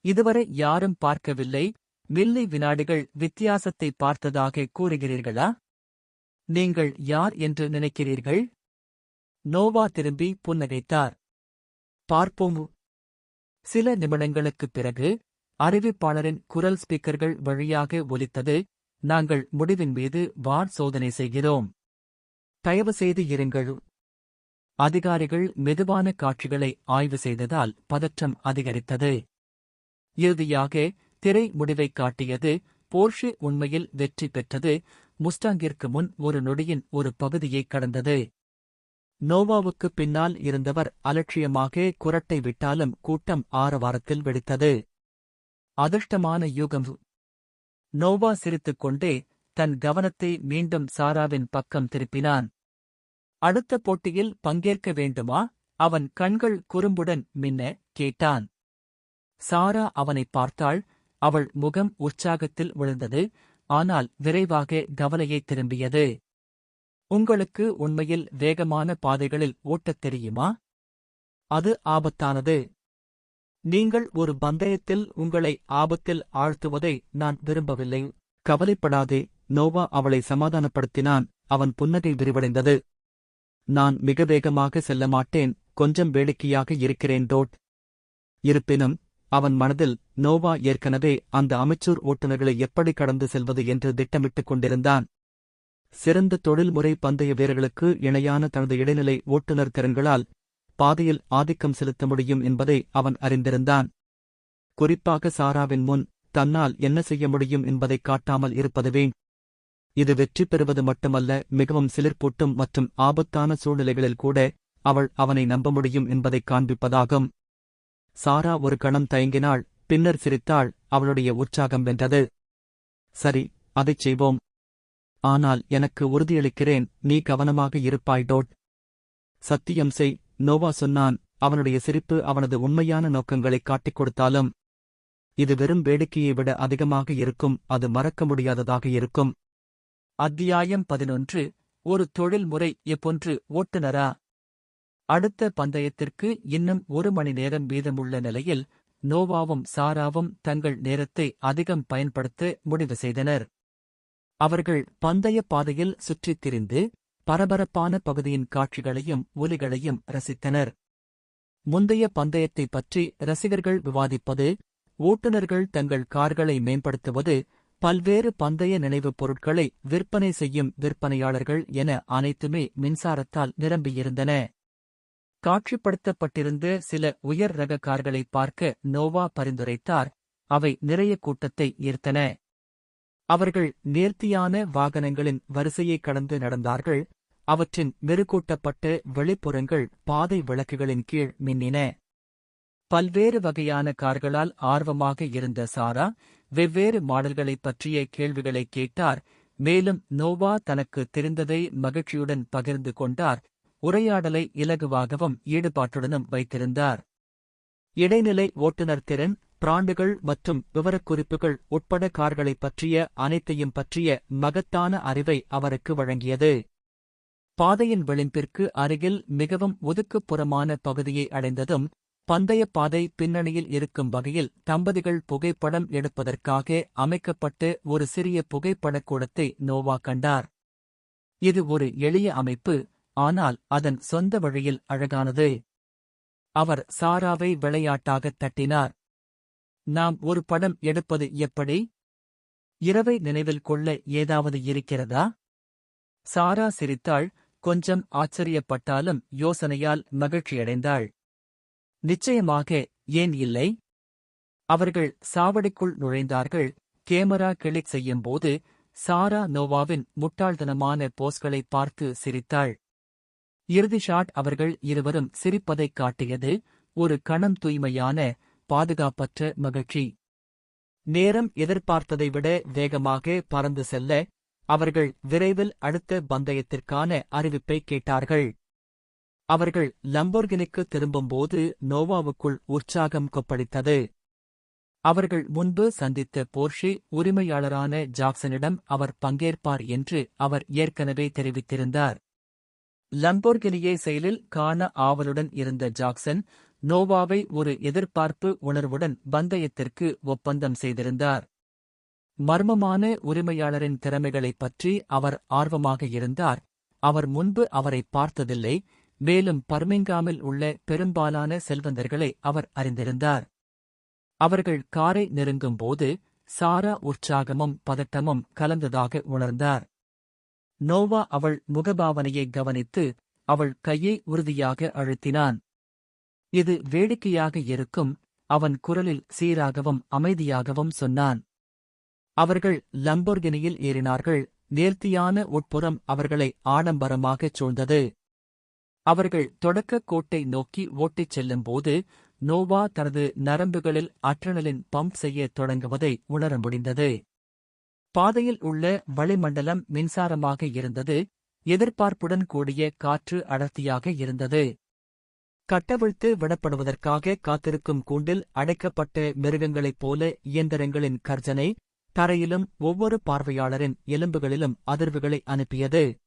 இதுவரை யாரும் பார்க்கவில்லை, மில்லி வினாடிகள் வித்தியாசத்தை பார்த்ததாக கூறுகிறீர்களா? நீங்கள் யார் என்று நினைக்கிறீர்கள்? நோவா திரும்பி புன்னகைத்தார். பார்ப்போம். சில நிமிடங்களுக்குப் பிறகு அறிவிப்பாளரின் குரல் ஸ்பீக்கர்கள் வழியாக ஒலித்தது. நாங்கள் முடிவின் மீது வார் சோதனை செய்கிறோம். தயவுசெய்து இருங்கள். அதிகாரிகள் மெதுவான காட்சிகளை ஆய்வு செய்ததால் பதற்றம் அதிகரித்தது. இறுதியாக திரை முடிவைக் காட்டியது. போர்ஷே உண்மையில் வெற்றி பெற்றது. முஸ்டாங்கிற்கு முன் ஒரு நொடியின் ஒரு பகுதியைக் கடந்தது. நோவாவுக்குப் பின்னால் இருந்தவர் அலட்சியமாக குரட்டை விட்டாலும் கூட்டம் ஆரவாரத்தில் வெடித்தது. அதிர்ஷ்டமான யூகம். நோவா சிரித்துக்கொண்டே தன் கவனத்தை மீண்டும் சாராவின் பக்கம் திருப்பினான். அடுத்த போட்டியில் பங்கேற்க வேண்டுமா? அவன் கண்கள் குறும்புடன் மின்ன கேட்டான். சாரா அவனைப் பார்த்தாள். அவள் முகம் உற்சாகத்தில் விழுந்தது, ஆனால் விரைவாக கவலையை திரும்பியது. உங்களுக்கு உண்மையில் வேகமான பாதைகளில் ஓட்டத் தெரியுமா? அது ஆபத்தானது. நீங்கள் ஒரு பந்தயத்தில் உங்களை ஆபத்தில் ஆழ்த்துவதை நான் விரும்பவில்லை. கவலைப்படாதே, நோவா அவளை சமாதானப்படுத்தினான். அவன் புன்னகை விரிவடைந்தது. நான் மிக வேகமாக செல்ல மாட்டேன், கொஞ்சம் வேடிக்கையாக இருக்கிறேன் டோட். இருப்பினும் அவன் மனதில் நோவா ஏற்கனவே அந்த அமெச்சூர் ஓட்டுநர்களை எப்படி கடந்து செல்வது என்று திட்டமிட்டுக் கொண்டிருந்தான். சிறந்த தொழில்முறை பந்தய வீரர்களுக்கு இணையான தனது இடைநிலை ஓட்டுநர் திறன்களால் பாதையில் ஆதிக்கம் செலுத்த முடியும் என்பதை அவன் அறிந்திருந்தான். குறிப்பாக சாராவின் முன் தன்னால் என்ன செய்ய முடியும் என்பதைக் காட்டாமல் இருப்பதுவே. இது வெற்றி பெறுவது மட்டுமல்ல, மிகவும் சிலிர்ப்பூட்டும் மற்றும் ஆபத்தான சூழ்நிலைகளில் கூட அவள் அவனை நம்ப முடியும் என்பதைக் காண்பிப்பதாகும். சாரா ஒரு கணம் தயங்கினாள், பின்னர் சிரித்தாள். அவளுடைய உற்சாகம் வென்றது. சரி, அதைச் செய்வோம். ஆனால் எனக்கு உறுதியளிக்கிறேன், நீ கவனமாக இருப்பாய் டோட். சத்தியம் செய், நோவா சொன்னான். அவனுடைய சிரிப்பு அவனது உண்மையான நோக்கங்களைக் காட்டிக் கொடுத்தாலும் இது வெறும் வேடிக்கையை விட அதிகமாக இருக்கும். அது மறக்க முடியாததாக இருக்கும். அத்தியாயம் 11. ஒரு தொழில்முறை எப்பொன்று ஓட்டுநரா? அடுத்த பந்தயத்திற்கு இன்னும் 1 மணி நேரம் மீதமுள்ள நிலையில் நோவாவும் சாராவும் தங்கள் நேரத்தை அதிகம் பயன்படுத்த முடிவு செய்தனர். அவர்கள் பந்தய பாதையில் சுற்றித் திரிந்து பரபரப்பான பகுதியின் காட்சிகளையும் ஒலிகளையும் ரசித்தனர். முந்தைய பந்தயத்தைப் பற்றி ரசிகர்கள் விவாதிப்பது, ஓட்டுநர்கள் தங்கள் கார்களை மேம்படுத்துவது பல்வேறு பந்தய நினைவுப் பொருட்களை விற்பனை செய்யும் விற்பனையாளர்கள் என அனைத்துமே மின்சாரத்தால் நிரம்பியிருந்தன. காட்சிப்படுத்தப்பட்டிருந்த சில உயர் ரக கார்களை பார்க்க நோவா பரிந்துரைத்தார். அவை நிறைய கூட்டத்தை ஈர்த்தன. அவர்கள் நேர்த்தியான வாகனங்களின் வரிசையை கடந்து நடந்தார்கள். அவற்றின் மெருகூட்டப்பட்ட வெளிப்புறங்கள் பாதை விளக்குகளின் கீழ் மின்னின. பல்வேறு வகையான கார்களால் ஆர்வமாக இருந்த சாரா வெவ்வேறு மாடல்களைப் பற்றிய கேள்விகளைக் கேட்டார். மேலும் நோவா தனக்கு தெரிந்ததை மகிழ்ச்சியுடன் பகிர்ந்து கொண்டார். உரையாடலை இலகுவாகவும் ஈடுபாட்டுடனும் வைத்திருந்தார். இடைநிலை ஓட்டுநர் திறன், பிராண்டுகள் மற்றும் விவரக்குறிப்புகள் உட்பட கார்களைப் பற்றிய அனைத்தையும் பற்றிய மகத்தான அறிவை அவருக்கு வழங்கியது. பாதையின் விளிம்பிற்கு அருகில் மிகவும் ஒதுக்குப்புறமான பகுதியை அடைந்ததும் பந்தயப் பாதை பின்னணியில் இருக்கும் வகையில் தம்பதிகள் புகைப்படம் எடுப்பதற்காக அமைக்கப்பட்டு ஒரு சிறிய புகைப்படக்கூடத்தை நோவா கண்டார். இது ஒரு எளிய அமைப்பு, ஆனால் அதன் சொந்த வழியில் அழகானது. அவர் சாராவை விளையாட்டாகத் தட்டினார். நாம் ஒரு படம் எடுப்பது எப்படி? இரவை நினைவில் கொள்ள ஏதாவது இருக்கிறதா? சாரா சிரித்தாள். கொஞ்சம் ஆச்சரியப்பட்டாலும் யோசனையால் மகிழ்ச்சியடைந்தாள். நிச்சயமாக, ஏன் இல்லை? அவர்கள் சாவடிக்குள் நுழைந்தார்கள். கேமரா கிளிக் செய்யும்போது சாரா நோவாவின் முட்டாள்தனமான போஸ்களை பார்த்து சிரித்தாள். இறுதி ஷாட் அவர்கள் இருவரும் சிரிப்பதைக் காட்டியது. ஒரு கணம் தூய்மையான, பாதுகாப்பற்ற மகிழ்ச்சி. நேரம் எதிர்பார்த்ததை விட வேகமாக பறந்து செல்ல அவர்கள் விரைவில் அடுத்த பந்தயத்திற்கான அறிவிப்பை கேட்டார்கள். அவர்கள் லம்போர்கினிக்கு திரும்பும்போது நோவாவுக்குள் உற்சாகம் கொப்பளித்தது. அவர்கள் முன்பு சந்தித்த போர்ஷே உரிமையாளரான ஜாக்சனிடம் அவர் பங்கேற்பார் என்று அவர் ஏற்கனவே தெரிவித்திருந்தார். லம்போர்கினியை செயலில் காண ஆவலுடன் இருந்த ஜாக்சன் நோவாவை ஒரு எதிர்பார்ப்பு உணர்வுடன் பந்தயத்திற்கு ஒப்பந்தம் செய்திருந்தார். மர்மமான உரிமையாளரின் திறமைகளைப் பற்றி அவர் ஆர்வமாக இருந்தார். அவர் முன்பு அவரை பார்த்ததில்லை. மேலும் பர்மிங்காமில் உள்ள பெரும்பாலான செல்வந்தர்களை அவர் அறிந்திருந்தார். அவர்கள் காரை நெருங்கும்போது சாரா உற்சாகமும் பதட்டமும் கலந்ததாக உணர்ந்தார். நோவா அவள் முகபாவனையை கவனித்து அவள் கையை உறுதியாக அழுத்தினான். இது வேடிக்கையாக இருக்கும், அவன் குரலில் சீராகவும் அமைதியாகவும் சொன்னான். அவர்கள் லம்போர்கினியில் ஏறினார்கள். நேர்த்தியான உட்புறம் அவர்களை ஆடம்பரமாகச் சூழ்ந்தது. அவர்கள் தொடக்கக் கோட்டை நோக்கி ஓட்டிச் செல்லும்போது நோவா தனது நரம்புகளில் அட்ரினலின் பம்ப் செய்யத் தொடங்குவதை உணர முடிந்தது. பாதையில் உள்ள வளிமண்டலம் மின்சாரமாக இருந்தது. எதிர்பார்ப்புடன் கூடிய காற்று அடர்த்தியாக இருந்தது. கட்டவிழ்த்து விடப்படுவதற்காக காத்திருக்கும் கூண்டில் அடைக்கப்பட்ட மிருகங்களைப் போல இயந்திரங்களின் கர்ஜனை தரையிலும் ஒவ்வொரு பார்வையாளரின் எலும்புகளிலும் அதிர்வுகளை அனுப்பியது.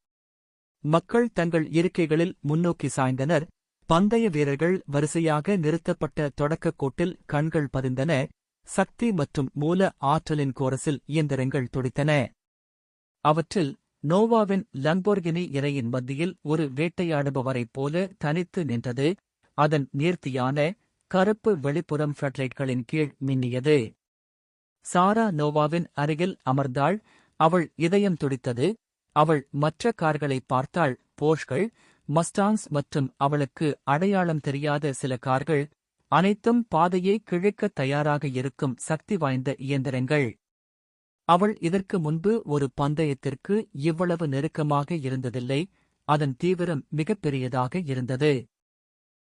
மக்கள் தங்கள் இருக்கைகளில் முன்னோக்கி சாய்ந்தனர். பந்தய வீரர்கள் வரிசையாக நிறுத்தப்பட்ட தொடக்கக் கோட்டில் கண்கள் பதிந்தன. சக்தி மற்றும் மூல ஆற்றலின் கோரஸில் இயந்திரங்கள் துடித்தன. அவற்றில் நோவாவின் லம்போர்கினி இரையின் மத்தியில் ஒரு வேட்டையாடுபவரைப் போல தனித்து நின்றது. அதன் நேர்த்தியான கருப்பு வெளிப்புறம் ஃப்ளட்லைட்களின் கீழ் மின்னியது. சாரா நோவாவின் அருகில் அமர்ந்தாள். அவள் இதயம் துடித்தது. அவள் மற்ற கார்களை பார்த்தாள். போர்ஷ்கள், மஸ்டாங்ஸ் மற்றும் அவளுக்கு அடையாளம் தெரியாத சில கார்கள், அனைத்தும் பாதையை கிழிக்கத் தயாராக இருக்கும் சக்தி வாய்ந்த இயந்திரங்கள். அவள் இதற்கு முன்பு ஒரு பந்தயத்திற்கு இவ்வளவு நெருக்கமாக இருந்ததில்லை. அதன் தீவிரம் மிகப்பெரியதாக இருந்தது.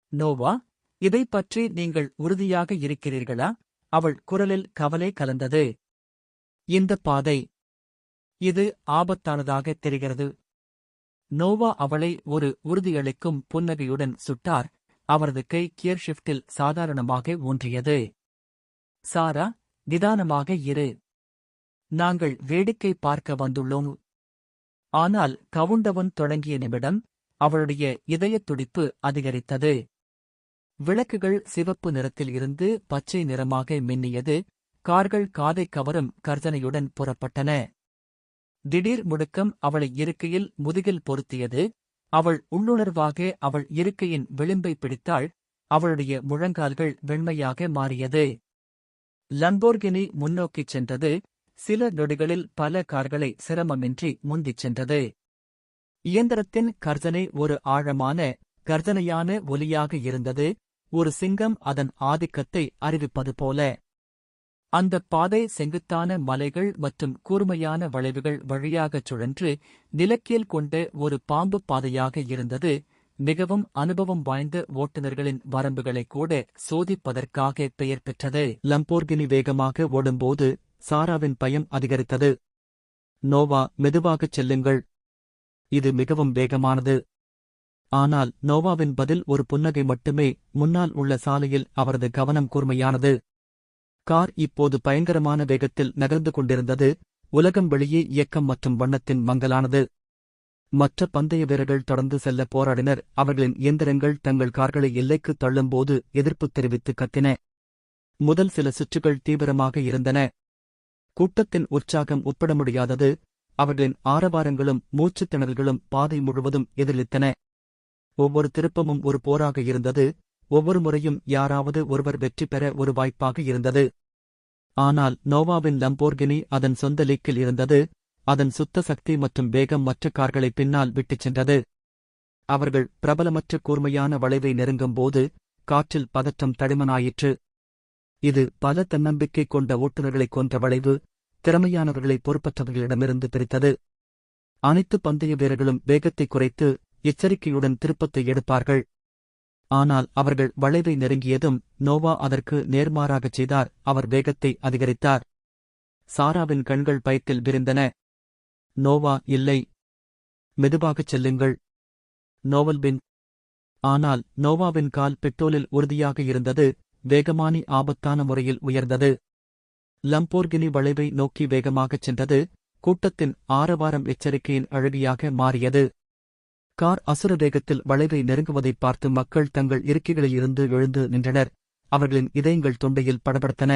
நோவா, இதைப் பற்றி நீங்கள் உறுதியாக இருக்கிறீர்களா? அவள் குரலில் கவலை கலந்தது. இந்த பாதை, இது ஆபத்தானதாகத் தெரிகிறது. நோவா அவளை ஒரு உறுதியளிக்கும் புன்னகையுடன் சுட்டார். அவரது கை கியர் ஷிஃப்டில் சாதாரணமாக ஊன்றியது. சாரா, நிதானமாக இரு. நாங்கள் வேடிக்கை பார்க்க வந்துள்ளோம். ஆனால் கவுண்டவுன் தொடங்கிய நிமிடம் அவளுடைய இதயத் துடிப்பு அதிகரித்தது. விளக்குகள் சிவப்பு நிறத்தில் இருந்து பச்சை நிறமாக மின்னியது. கார்கள் காதைக் கவரும் கர்ஜனையுடன் புறப்பட்டன. திடீர் முடுக்கம் அவளை இருக்கையில் முதுகில் பொருத்தியது. அவள் உள்ளுணர்வாக அவள் இருக்கையின் விளிம்பை பிடித்தாள். அவளுடைய முழங்கால்கள் வெண்மையாக மாறியது. லம்போர்கினி முன்னோக்கிச் சென்றது. சில நொடிகளில் பல கார்களை சிரமமின்றி முந்திச் சென்றது. இயந்திரத்தின் கர்ஜனை ஒரு ஆழமான, கர்ஜனையான ஒலியாக இருந்தது, ஒரு சிங்கம் அதன் ஆதிக்கத்தை அறிவிப்பது போல. அந்தப் பாதை செங்குத்தான மலைகள் மற்றும் கூர்மையான வளைவுகள் வழியாகச் சுழன்று நிலக்கீல் கொண்ட ஒரு பாம்பு பாதையாக இருந்தது, மிகவும் அனுபவம் வாய்ந்த ஓட்டுநர்களின் வரம்புகளை கூட சோதிப்பதற்காக பெயர் பெற்றது. லம்போர்கினி வேகமாக ஓடும்போது சாராவின் பயம் அதிகரித்தது. நோவா, மெதுவாகச் செல்லுங்கள். இது மிகவும் வேகமானது. ஆனால் நோவாவின் பதில் ஒரு புன்னகை மட்டுமே. முன்னால் உள்ள சாலையில் அவரது கவனம் கூர்மையானது. கார் இப்போது பயங்கரமான வேகத்தில் நகர்ந்து கொண்டிருந்தது, உலகம் வெளியே இயக்கம் மற்றும் வண்ணத்தின் மங்கலானது. மற்ற பந்தய வீரர்கள் தொடர்ந்து செல்ல போராடினர், அவர்களின் இயந்திரங்கள் தங்கள் கார்களை எல்லைக்கு தள்ளும்போது எதிர்ப்பு தெரிவித்து கத்தின. முதல் சில சுற்றுகள் தீவிரமாக இருந்தன. கூட்டத்தின் உற்சாகம் உட்பட முடியாதது, அவர்களின் ஆரவாரங்களும் மூச்சுத் திணறல்களும் பாதை முழுவதும் எதிரொலித்தன. ஒவ்வொரு திருப்பமும் ஒரு போராக இருந்தது, ஒவ்வொரு முறையும் யாராவது ஒருவர் வெற்றி பெற ஒரு வாய்ப்பாக இருந்தது. ஆனால் நோவாவின் லம்போர்கினி அதன் சொந்த லீக்கில் இருந்தது, அதன் சுத்த சக்தி மற்றும் வேகம் மற்ற கார்களை பின்னால் விட்டுச் சென்றது. அவர்கள் பிரபலமற்ற கூர்மையான வளைவை நெருங்கும்போது காற்றில் பதற்றம் தடிமனாயிற்று. இது பல தன்னம்பிக்கை கொண்ட ஓட்டுநர்களைக் கொன்ற வளைவு, திறமையானவர்களை பொறுப்பற்றவர்களிடமிருந்து பிரித்தது. அனைத்து பந்தய வீரர்களும் வேகத்தை குறைத்து எச்சரிக்கையுடன் திருப்பத்தை எடுப்பார்கள். ஆனால் அவர்கள் வளைவை நெருங்கியதும் நோவா அதற்கு நேர்மாறாகச் செய்தார், அவர் வேகத்தை அதிகரித்தார். சாராவின் கண்கள் பயத்தில் விரிந்தன. நோவா, இல்லை. மெதுவாகச் செல்லுங்கள். நோவல்பின். ஆனால் நோவாவின் கால் பெட்ரோலில் உறுதியாக இருந்தது, வேகமானி ஆபத்தான முறையில் உயர்ந்தது. லம்போர்கினி வளைவை நோக்கி வேகமாகச் சென்றது, கூட்டத்தின் ஆரவாரம் எச்சரிக்கையின் அழகியாக மாறியது. கார் அசுர வேகத்தில் வளைவை நெருங்குவதைப் பார்த்து மக்கள் தங்கள் இருக்கைகளில் இருந்து எழுந்து நின்றனர், அவர்களின் இதயங்கள் தொண்டையில் படபடத்தன.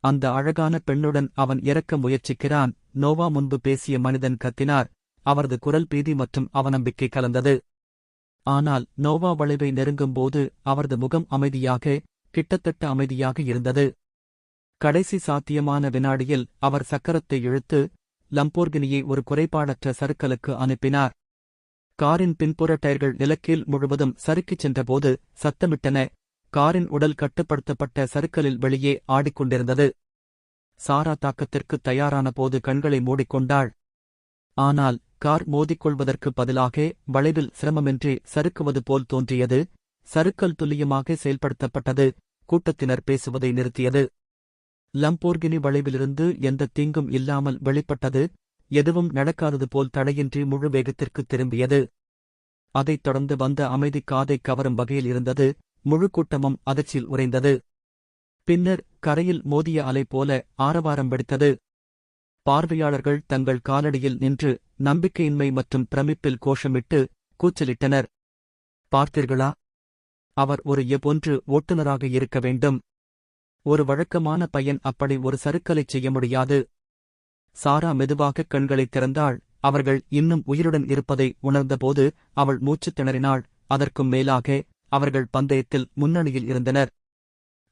அந்த அழகான பெண்ணுடன் அவன் இறக்க முயற்சிக்கிறான். நோவா முன்பு பேசிய மனிதன் கத்தினார், அவரது குரல் பீதி மற்றும் அவநம்பிக்கை கலந்தது. ஆனால் நோவா வளைவை நெருங்கும்போது அவரது முகம் அமைதியாக, கிட்டத்தட்ட அமைதியாக இருந்தது. கடைசி சாத்தியமான வினாடியில் அவர் சக்கரத்தை இழுத்து லம்போர்கினியை ஒரு குறைபாடற்ற சறுக்கலுக்கு அனுப்பினார். காரின் பின்புற டயர்கள் நிலக்கீல் முழுவதும் சறுக்கிச் சென்றபோது சத்தமிட்டன. காரின் உடல் கட்டுப்படுத்தப்பட்ட சறுக்கலில் வெளியே ஆடிக்கொண்டிருந்தது. சாரா தாக்கத்திற்கு தயாரான போது கண்களை மூடிக்கொண்டாள். ஆனால் கார் மோதிக்கொள்வதற்கு பதிலாக வளைவில் சிரமமின்றி சறுக்குவது போல் தோன்றியது. சறுக்கல் துல்லியமாக செயல்படுத்தப்பட்டது, கூட்டத்தினர் பேசுவதை நிறுத்தியது. லம்போர்கினி வளைவிலிருந்து எந்த தீங்கும் இல்லாமல் வெளிப்பட்டது, எதுவும் நடக்காதது போல் தடையின்றி முழு வேகத்திற்கு திரும்பியது. அதைத் தொடர்ந்து வந்த அமைதி காதை கவரும் வகையில் இருந்தது, முழு கூட்டமும் அதிர்ச்சியில் உறைந்தது. பின்னர் கரையில் மோதிய அலை போல ஆரவாரம் வெடித்தது. பார்வையாளர்கள் தங்கள் காலடியில் நின்று நம்பிக்கையின்மை மற்றும் பிரமிப்பில் கோஷமிட்டு கூச்சலிட்டனர். பார்த்தீர்களா? அவர் ஒரு எ1 ஓட்டுநராக இருக்க வேண்டும். ஒரு வழக்கமான பையன் அப்படி ஒரு சறுக்கலைச் செய்ய முடியாது. சாரா மெதுவாக கண்களைத் திறந்தாள். அவர்கள் இன்னும் உயிருடன் இருப்பதை உணர்ந்தபோது அவள் மூச்சுத் திணறினாள். அதற்கும் மேலாக அவர்கள் பந்தயத்தில் முன்னணியில் இருந்தனர்.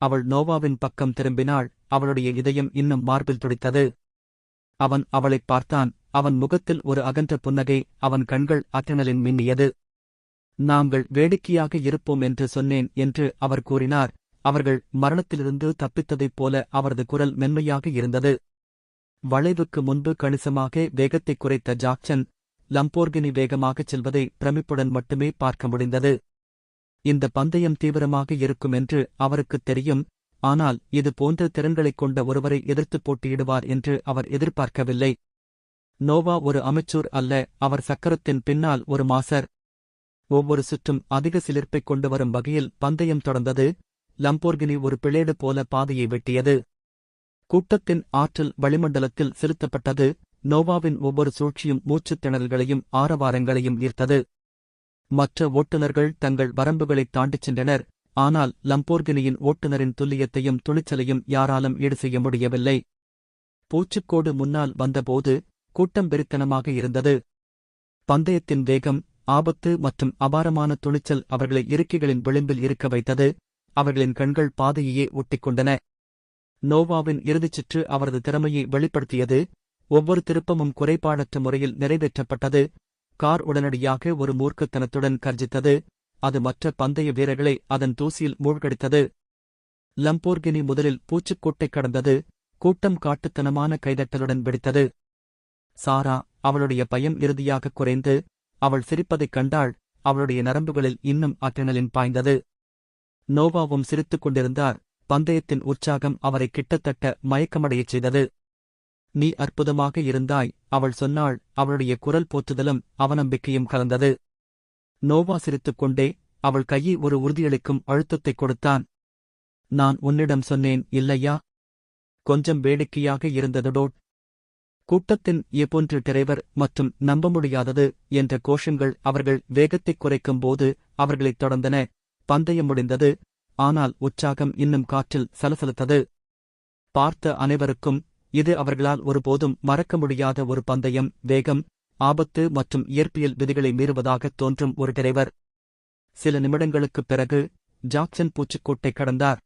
அவள் நோவாவின் பக்கம் திரும்பினாள். அவளுடைய இதயம் இன்னும் மார்பில் துடித்தது. அவன் அவளைப் பார்த்தான். அவன் முகத்தில் ஒரு அகன்ற புன்னகை, அவன் கண்கள் அத்திணலின் மின்னியது. நாங்கள் வேடிக்கையாக இருப்போம் என்று சொன்னேன் என்று அவர் கூறினார். அவர்கள் மரணத்திலிருந்து தப்பித்ததைப் போல அவரது குரல் மென்மையாக இருந்தது. வளைவுக்கு முன்பு கணிசமாக வேகத்தை குறைத்த ஜாக்சன், லம்போர்கினி வேகமாகச் செல்வதை பிரமிப்புடன் மட்டுமே பார்க்க முடிந்தது. இந்த பந்தயம் தீவிரமாக இருக்கும் என்று அவருக்குத் தெரியும், ஆனால் இது போன்ற திறன்களைக் கொண்ட ஒருவரை எதிர்த்துப் போட்டியிடுவார் என்று அவர் எதிர்பார்க்கவில்லை. நோவா ஒரு அமெச்சூர் அல்ல, அவர் சக்கரத்தின் பின்னால் ஒரு மாஸ்டர். ஒவ்வொரு சுற்றும் அதிக சிலிர்ப்பைக் கொண்டு வரும் வகையில் பந்தயம் தொடர்ந்தது. லம்போர்கினி ஒரு பிளேடு போல பாதையை வெட்டியது. கூட்டத்தின் ஆற்றல் வளிமண்டலத்தில் செலுத்தப்பட்டது. நோவாவின் ஒவ்வொரு சூழ்ச்சியும் மூச்சுத் திணறல்களையும் ஆரவாரங்களையும் ஈர்த்தது. மற்ற ஓட்டுநர்கள் தங்கள் வரம்புகளைத் தாண்டிச் சென்றனர், ஆனால் லம்போர்கினியின் ஓட்டுநரின் துல்லியத்தையும் துணிச்சலையும் யாராலும் ஈடு செய்ய முடியவில்லை. பூச்சுக்கோடு முன்னால் வந்தபோது கூட்டம் வெறித்தனமாக இருந்தது. பந்தயத்தின் வேகம், ஆபத்து மற்றும் அபாரமான துணிச்சல் அவர்களை இருக்கைகளின் விளிம்பில் இருக்க வைத்தது. அவர்களின் கண்கள் பாதையையே ஒட்டிக்கொண்டன. நோவாவின் இறுதிச் சுற்று அவரது திறமையை வெளிப்படுத்தியது. ஒவ்வொரு திருப்பமும் குறைபாடற்ற முறையில் நிறைவேற்றப்பட்டது. கார் உடனடியாக ஒரு மூர்க்கத்தனத்துடன் கர்ஜித்தது. அது மற்ற பந்தய வீரர்களை அதன் தூசியில் மூழ்கடித்தது. லம்போர்கினி முதலில் பூச்சுக்கூட்டை கடந்தது. கூட்டம் காட்டுத்தனமான கைதட்டலுடன் வெடித்தது. சாரா, அவளுடைய பயம் இறுதியாக குறைந்து, அவள் சிரிப்பதைக் கண்டாள். அவளுடைய நரம்புகளில் இன்னும் அட்ரினலின் பாய்ந்தது. நோவாவும் சிரித்துக் கொண்டிருந்தார். பந்தயத்தின் உற்சாகம் அவரை கிட்டத்தட்ட மயக்கமடையச் செய்தது. நீ அற்புதமாக இருந்தாய், அவள் சொன்னாள். அவளுடைய குரல் போற்றுதலும் அவநம்பிக்கையும் கலந்தது. நோவா சிரித்துக் கொண்டே அவள் கையை ஒரு உறுதியளிக்கும் அழுத்தத்தைக் கொடுத்தான். நான் உன்னிடம் சொன்னேன் இல்லையா? கொஞ்சம் வேடிக்கையாக இருந்தது டோட். கூட்டத்தின் எப்போன்று டிரைவர் மற்றும் நம்ப முடியாதது என்ற கோஷங்கள் அவர்கள் வேகத்தைக் குறைக்கும்போது அவர்களைத் தொடர்ந்தன. பந்தயம் முடிந்தது. ஆனால் உற்சாகம் இன்னும் காற்றில் சலசலத்தது. பார்த்த அனைவருக்கும் இது அவர்களால் ஒருபோதும் மறக்க முடியாத ஒரு பந்தயம். வேகம், ஆபத்து மற்றும் இயற்பியல் விதிகளை மீறுவதாகத் தோன்றும் ஒரு டிரைவர். சில நிமிடங்களுக்குப் பிறகு ஜாக்சன் பூச்சுக்கூட்டை கடந்தார்.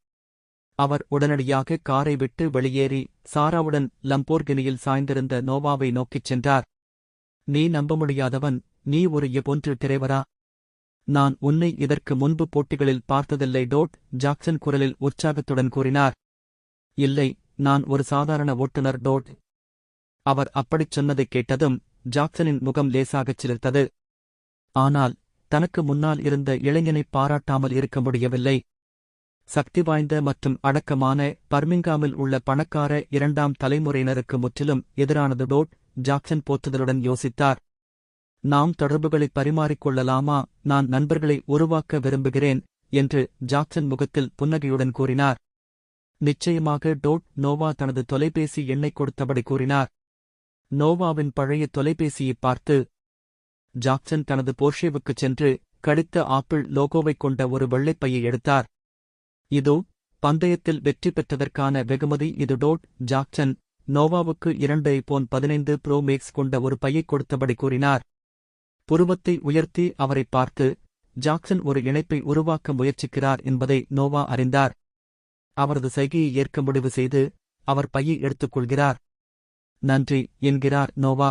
அவர் உடனடியாக காரை விட்டு வெளியேறி சாராவுடன் லம்போர்கினியில் சாய்ந்திருந்த நோவாவை நோக்கிச் சென்றார். நீ நம்ப முடியாதவன், நீ ஒரு எப்போன்று டிரைவரா? நான் உன்னை இதற்கு முன்பு போட்டிகளில் பார்த்ததில்லை டோட், ஜாக்சன் குரலில் உற்சாகத்துடன் கூறினார். இல்லை, நான் ஒரு சாதாரண ஓட்டுநர் டோட். அவர் அப்படிச் சொன்னதைக் கேட்டதும் ஜாக்சனின் முகம் லேசாகச் சிலிர்த்தது. ஆனால் தனக்கு முன்னால் இருந்த இளைஞனைப் பாராட்டாமல் இருக்க முடியவில்லை. சக்தி வாய்ந்த மற்றும் அடக்கமான பர்மிங்காமில் உள்ள பணக்கார இரண்டாம் தலைமுறையினருக்கு முற்றிலும் எதிரானது டோட், ஜாக்சன் போற்றுதலுடன் யோசித்தார். நாம் தொடர்புகளைப் பரிமாறிக்கொள்ளலாமா? நான் நண்பர்களை உருவாக்க விரும்புகிறேன் என்று ஜாக்சன் முகத்தில் புன்னகையுடன் கூறினார். நிச்சயமாக டோட், நோவா தனது தொலைபேசி எண்ணைக் கொடுத்தபடி கூறினார். நோவாவின் பழைய தொலைபேசியைப் பார்த்து ஜாக்சன் தனது போர்ஷேவுக்குச் சென்று கடித்த ஆப்பிள் லோகோவைக் கொண்ட ஒரு வெள்ளைப்பையை எடுத்தார். இதோ, பந்தயத்தில் வெற்றி பெற்றதற்கான வெகுமதி இது டோட். ஜாக்சன் நோவாவுக்கு 2 ஐபோன் 15 ப்ரோ மேக்ஸ் கொண்ட ஒரு பையைக் கொடுத்தபடி கூறினார். புருவத்தை உயர்த்தி அவரைப் பார்த்து, ஜாக்சன் ஒரு இணைப்பை உருவாக்க முயற்சிக்கிறார் என்பதை நோவா அறிந்தார். அவரது சைகையை ஏற்க முடிவு செய்து அவர் பையை எடுத்துக்கொள்கிறார். நன்றி என்கிறார் நோவா.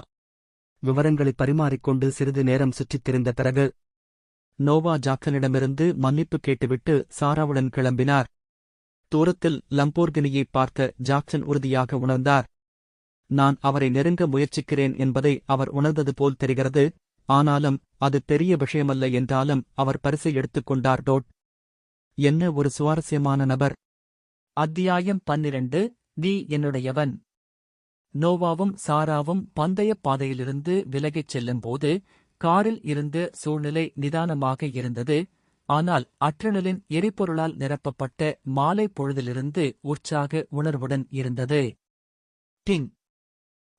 விவரங்களை பரிமாறிக்கொண்டு சிறிது நேரம் சுற்றித் திரிந்த பிறகு நோவா ஜாக்சனிடமிருந்து மன்னிப்பு கேட்டுவிட்டு சாராவுடன் கிளம்பினார். தூரத்தில் லம்போர்கினியைப் பார்த்த ஜாக்சன் உறுதியாக உணர்ந்தார். நான் அவரை நெருங்க முயற்சிக்கிறேன் என்பதை அவர் உணர்ந்தது போல் தெரிகிறது. ஆனாலும் அது பெரிய விஷயமல்ல என்றாலும் அவர் பரிசை எடுத்துக்கொண்டார் டோட். என்ன ஒரு சுவாரஸ்யமான நபர். அத்தியாயம் 12. நீ என்னுடையவன். நோவாவும் சாராவும் பந்தயப் பாதையிலிருந்து விலகிச் செல்லும்போது காரில் இருந்த சூழ்நிலை நிதானமாக இருந்தது. ஆனால் அட்ரினலின் எரிபொருளால் நிரப்பப்பட்ட மாலை பொழுதிலிருந்து உற்சாக உணர்வுடன் இருந்தது. டிங்.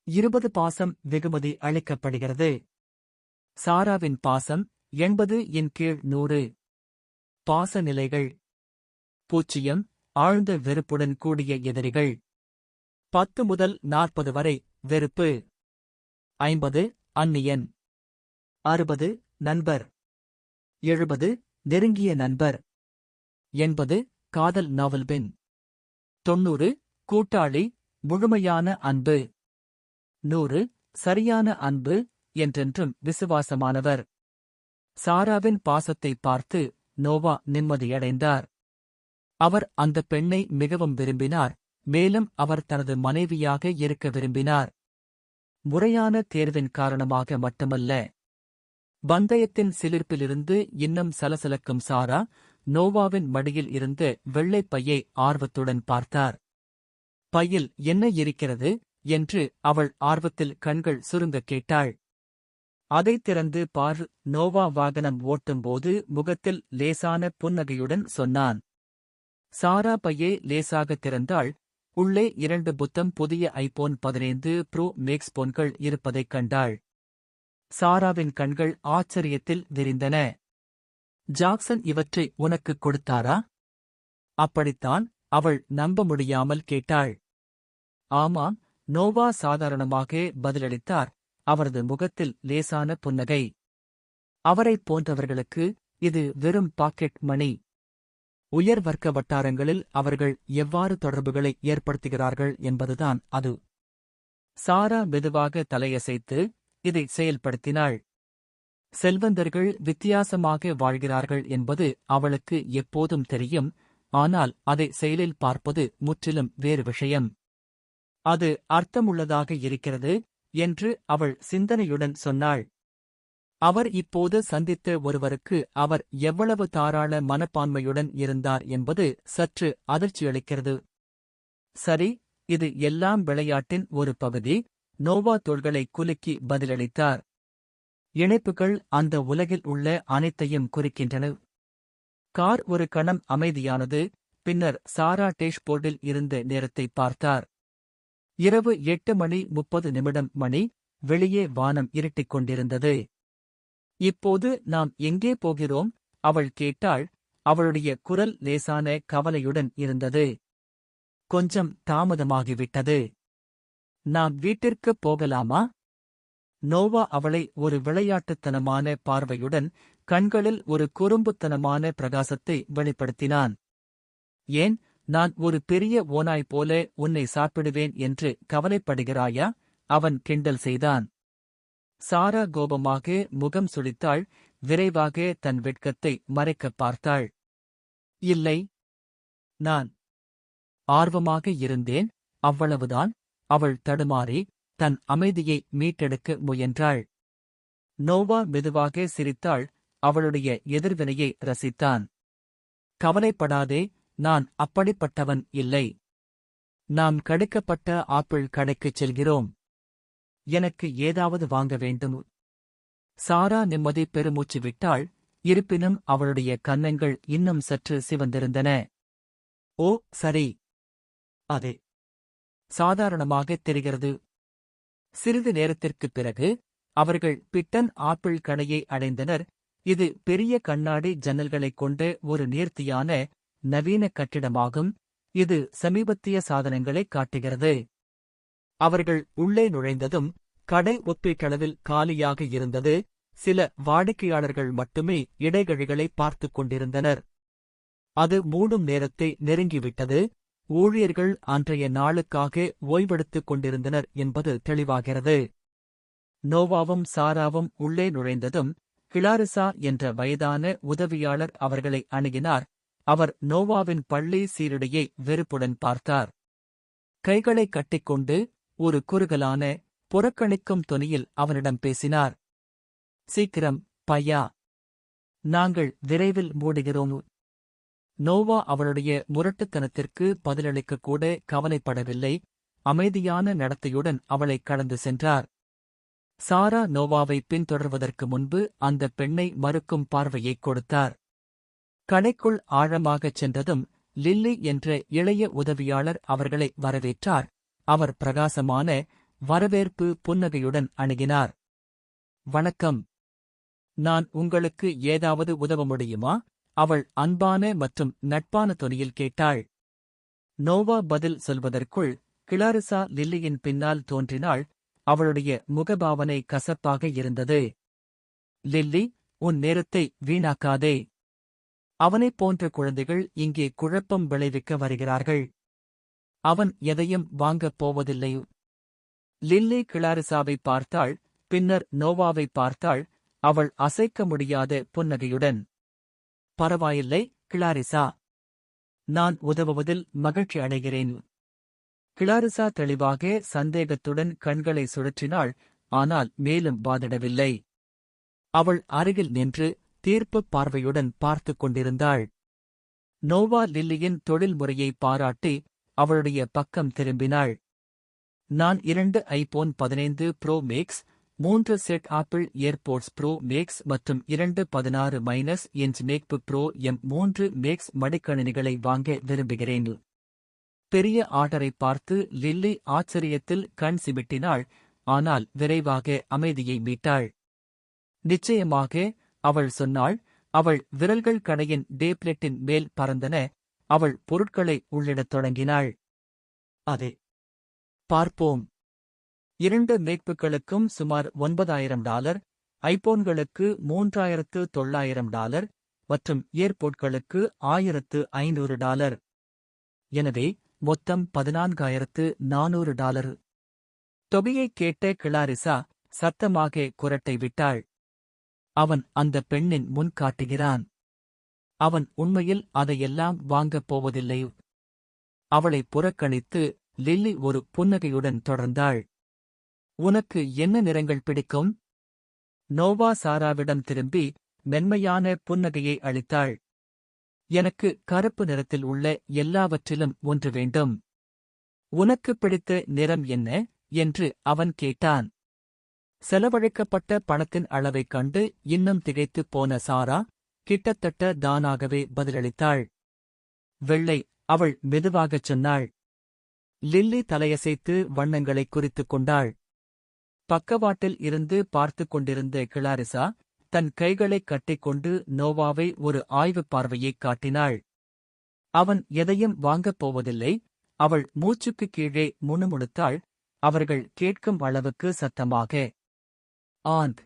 20 பாசம் வெகுமதி அளிக்கப்படுகிறது. சாராவின் பாசம் 80 இன் கீழ் 100. பாச நிலைகள். 0 ஆழ்ந்த வெறுப்புடன் கூடிய எதிரிகள். 10 முதல் 40 வரை வெறுப்பு. 50 அந்நியன். 60 நண்பர். 70 நெருங்கிய நண்பர். 80 காதல் நாவல்பெண். 90 கூட்டாளி, முழுமையான அன்பு. 100 சரியான அன்பு, என்றென்றும் விசுவாசமானவர். சாராவின் பாசத்தைப் பார்த்து நோவா நிம்மதியடைந்தார். அவர் அந்த பெண்ணை மிகவும் விரும்பினார். மேலும் அவர் தனது மனைவியாக இருக்க விரும்பினார். முறையான தேர்வின் காரணமாக மட்டுமல்ல. பந்தயத்தின் சிலிர்ப்பிலிருந்து இன்னும் சலசலக்கும் சாரா நோவாவின் மடியில் இருந்த வெள்ளைப் பையை ஆர்வத்துடன் பார்த்தார். பையில் என்ன இருக்கிறது என்று அவள் ஆர்வத்தில் கண்கள் சுருங்கக் கேட்டாள். அதைத் திறந்து பார். நோவா வாகனம் ஓட்டும்போது முகத்தில் லேசான புன்னகையுடன் சொன்னான். சாரா பையை லேசாகத் திறந்தாள். உள்ளே 2 புத்தம் புதிய ஐபோன் 15 ப்ரோ மேக்ஸ் போன்கள் இருப்பதைக் கண்டாள். சாராவின் கண்கள் ஆச்சரியத்தில் விரிந்தன. ஜாக்சன் இவற்றை உனக்குக் கொடுத்தாரா? அப்படித்தான், அவள் நம்ப முடியாமல் கேட்டாள். ஆமாம், நோவா சாதாரணமாக பதிலளித்தார். அவரது முகத்தில் லேசான புன்னகை. அவரைப் போன்றவர்களுக்கு இது வெறும் பாக்கெட் மணி. உயர் வர்க்க வட்டாரங்களில் அவர்கள் எவ்வாறு தொடர்புகளை ஏற்படுத்துகிறார்கள் என்பதுதான் அது. சாரா மெதுவாக தலையசைத்து இதை செயல்படுத்தினாள். செல்வந்தர்கள் வித்தியாசமாக வாழ்கிறார்கள் என்பது அவளுக்கு எப்போதும் தெரியும், ஆனால் அதை செயலில் பார்ப்பது முற்றிலும் வேறு விஷயம். அது அர்த்தமுள்ளதாக இருக்கிறது என்று அவள் சிந்தனையுடன் சொன்னாள். அவர் இப்போது சந்தித்த ஒருவருக்கு அவர் எவ்வளவு தாராள மனப்பான்மையுடன் இருந்தார் என்பது சற்று அதிர்ச்சியளிக்கிறது. சரி, இது எல்லாம் விளையாட்டின் ஒரு பகுதி. நோவா தோள்களை குலுக்கி பதிலளித்தார். இணைப்புகள் அந்த உலகில் உள்ள அனைத்தையும் குறிக்கின்றன. கார் ஒரு கணம் அமைதியானது. பின்னர் சாரா டேஷ்போர்டில் இருந்த நேரத்தை பார்த்தார். இரவு 8:30 மணி. வெளியே வானம் இருட்டிக் கொண்டிருந்தது. இப்போது நாம் எங்கே போகிறோம்? அவள் கேட்டாள். அவளுடைய குரல் லேசான கவலையுடன் இருந்தது. கொஞ்சம் தாமதமாகிவிட்டது. நாம் வீட்டிற்குப் போகலாமா? நோவா அவளை ஒரு விளையாட்டுத்தனமான பார்வையுடன், கண்களில் ஒரு குறும்புத்தனமான பிரகாசத்தை வெளிப்படுத்தினான். ஏன், நான் ஒரு பெரிய ஓநாய் போல உன்னை சாப்பிடுவேன் என்று கவலைப்படுகிறாயா? அவன் கிண்டல் செய்தான். சாரா கோபமாக முகம் சுளித்தாள். விரைவாக தன் வெட்கத்தை மறைக்கப் பார்த்தாள். இல்லை, நான் ஆர்வமாக இருந்தேன், அவ்வளவுதான். அவள் தடுமாறி தன் அமைதியை மீட்டெடுக்க முயன்றாள். நோவா மெதுவாக சிரித்தாள். அவளுடைய எதிர்வினையை ரசித்தான். கவலைப்படாதே, நான் அப்படிப்பட்டவன் இல்லை. நாம் கடுக்கப்பட்ட ஆப்பிள் கடைக்குச் செல்கிறோம். எனக்கு ஏதாவது வாங்க வேண்டும். சாரா நிம்மதி பெருமூச்சு விட்டாள். இருப்பினும் அவளுடைய கன்னங்கள் இன்னும் சற்று சிவந்திருந்தன. ஓ, சரி. அதே சாதாரணமாகத் தெரிகிறது. சிறிது நேரத்திற்குப் பிறகு அவர்கள் பிட்டன் ஆப்பிள் கடையை அடைந்தனர். இது பெரிய கண்ணாடி ஜன்னல்களைக் கொண்ட ஒரு நேர்த்தியான நவீன கட்டிடமாகும். இது சமீபத்திய சாதனங்களைக் காட்டுகிறது. அவர்கள் உள்ளே நுழைந்ததும் கடை ஒப்பீட்டளவில் காலியாக இருந்தது. சில வாடிக்கையாளர்கள் மட்டுமே இடைகழிகளை பார்த்துக் கொண்டிருந்தனர். அது மூடும் நேரத்தை நெருங்கிவிட்டது. ஊழியர்கள் அன்றைய நாளுக்காக ஓய்வெடுத்துக் கொண்டிருந்தனர் என்பது தெளிவாகிறது. நோவாவும் சாராவும் உள்ளே நுழைந்ததும் கிளாரிசா என்ற வயதான உதவியாளர் அவர்களை அணுகினார். அவர் நோவாவின் பள்ளி சீருடையை வெறுப்புடன் பார்த்தார். கைகளை கட்டிக்கொண்டு ஒரு குறுகலான, புறக்கணிக்கும் தொனியில் அவனிடம் பேசினார். சீக்கிரம், பையா. நாங்கள் விரைவில் மூடுகிறோம். நோவா அவளுடைய முரட்டுத்தனத்திற்கு பதிலளிக்கக்கூட கவலைப்படவில்லை. அமைதியான நடத்தையுடன் அவளை கடந்து சென்றார். சாரா நோவாவை பின்தொடர்வதற்கு முன்பு அந்த பெண்ணை மறுக்கும் பார்வையைக் கொடுத்தார். கடைக்குள் ஆழமாகச் சென்றதும் லில்லி என்ற இளைய உதவியாளர் அவர்களை வரவேற்றார். அவர் பிரகாசமான, வரவேற்பு புன்னகையுடன் அணுகினார். வணக்கம். நான் உங்களுக்கு ஏதாவது உதவ முடியுமா? அவள் அன்பான மற்றும் நட்பான தொனியில் கேட்டாள். நோவா பதில் சொல்வதற்குள் கிளாரிசா லில்லியின் பின்னால் தோன்றினாள். அவளுடைய முகபாவனை கசப்பாக இருந்தது. லில்லி, உன் நேரத்தை வீணாக்காதே. அவனைப் போன்ற குழந்தைகள் இங்கே குழப்பம் விளைவிக்க வருகிறார்கள். அவன் எதையும் வாங்கப் போவதில்லை. லில்லி கிளாரிசாவை பார்த்தாள். பின்னர் நோவாவை பார்த்தாள். அவள் அசைக்க முடியாத புன்னகையுடன். பரவாயில்லை, கிளாரிசா. நான் உதவுவதில் மகிழ்ச்சி அடைகிறேன். கிளாரிசா தெளிவாக சந்தேகத்துடன் கண்களை சுழற்றினாள். ஆனால் மேலும் வாதிடவில்லை. அவள் அருகில் நின்று தீர்ப்புப் பார்வையுடன் பார்த்துக் கொண்டிருந்தாள். நோவா லில்லியின் தொழில்முறையை பாராட்டி அவளுடைய பக்கம் திரும்பினாள். நான் 2 iPhone 15 Pro Max, 3 set Apple airports Pro Max மற்றும் 2 16-இன்ச் மேக்புக் ப்ரோ M3 மேக்ஸ் மடிக்கணினிகளை வாங்க விரும்புகிறேன். பெரிய ஆர்டரை பார்த்து லில்லி ஆச்சரியத்தில் கண் சிமிட்டினாள். ஆனால் விரைவாக அமைதியை மீட்டாள். நிச்சயமாக, அவள் சொன்னாள். அவள் விரல்கள் கடையின் டேப்லெட்டின் மேல் பறந்தன. அவள் பொருட்களை உள்ளிடத் தொடங்கினாள். அதே பார்ப்போம். 2 மேக்புக்களுக்கும் சுமார் $9,000, ஐபோன்களுக்கு $3,900, மற்றும் ஏர்போர்ட்களுக்கு $1500. எனவே மொத்தம் $14,400. தொகையைக் கேட்ட கிளாரிசா சத்தமாக குரட்டை விட்டாள். அவன் அந்த பெண்ணின் முன் காட்டுகிறான். அவன் உண்மையில் அதையெல்லாம் வாங்கப் போவதில்லை. அவளை புறக்கணித்து லில்லி ஒரு புன்னகையுடன் தொடர்ந்தாள். உனக்கு என்ன நிறங்கள் பிடிக்கும்? நோவா சாராவிடம் திரும்பி மென்மையான புன்னகையை அளித்தாள். எனக்கு கருப்பு நிறத்தில் உள்ள எல்லாவற்றிலும் ஒன்று வேண்டும். உனக்கு பிடித்த நிறம் என்ன என்று அவன் கேட்டான். செலவழிக்கப்பட்ட பணத்தின் அளவைக் கண்டு இன்னும் திகைத்துப் போன சாரா கிட்டத்தட்ட தானாகவே பதிலளித்தாள். வெள்ளை, அவள் மெதுவாகச் சொன்னாள். லில்லி தலையசைத்து வண்ணங்களைக் குறித்துக் கொண்டாள். பக்கவாட்டில் இருந்து பார்த்துக் கொண்டிருந்த கிளாரிசா தன் கைகளைக் கட்டிக்கொண்டு நோவாவை ஒரு ஆய்வுப் பார்வையைக் காட்டினாள். அவன் எதையும் வாங்கப் போவதில்லை. அவள் மூச்சுக்குக் கீழே முணுமுணுத்தாள். அவர்கள் கேட்கும் அளவுக்கு சத்தமாக. ஆந்த்.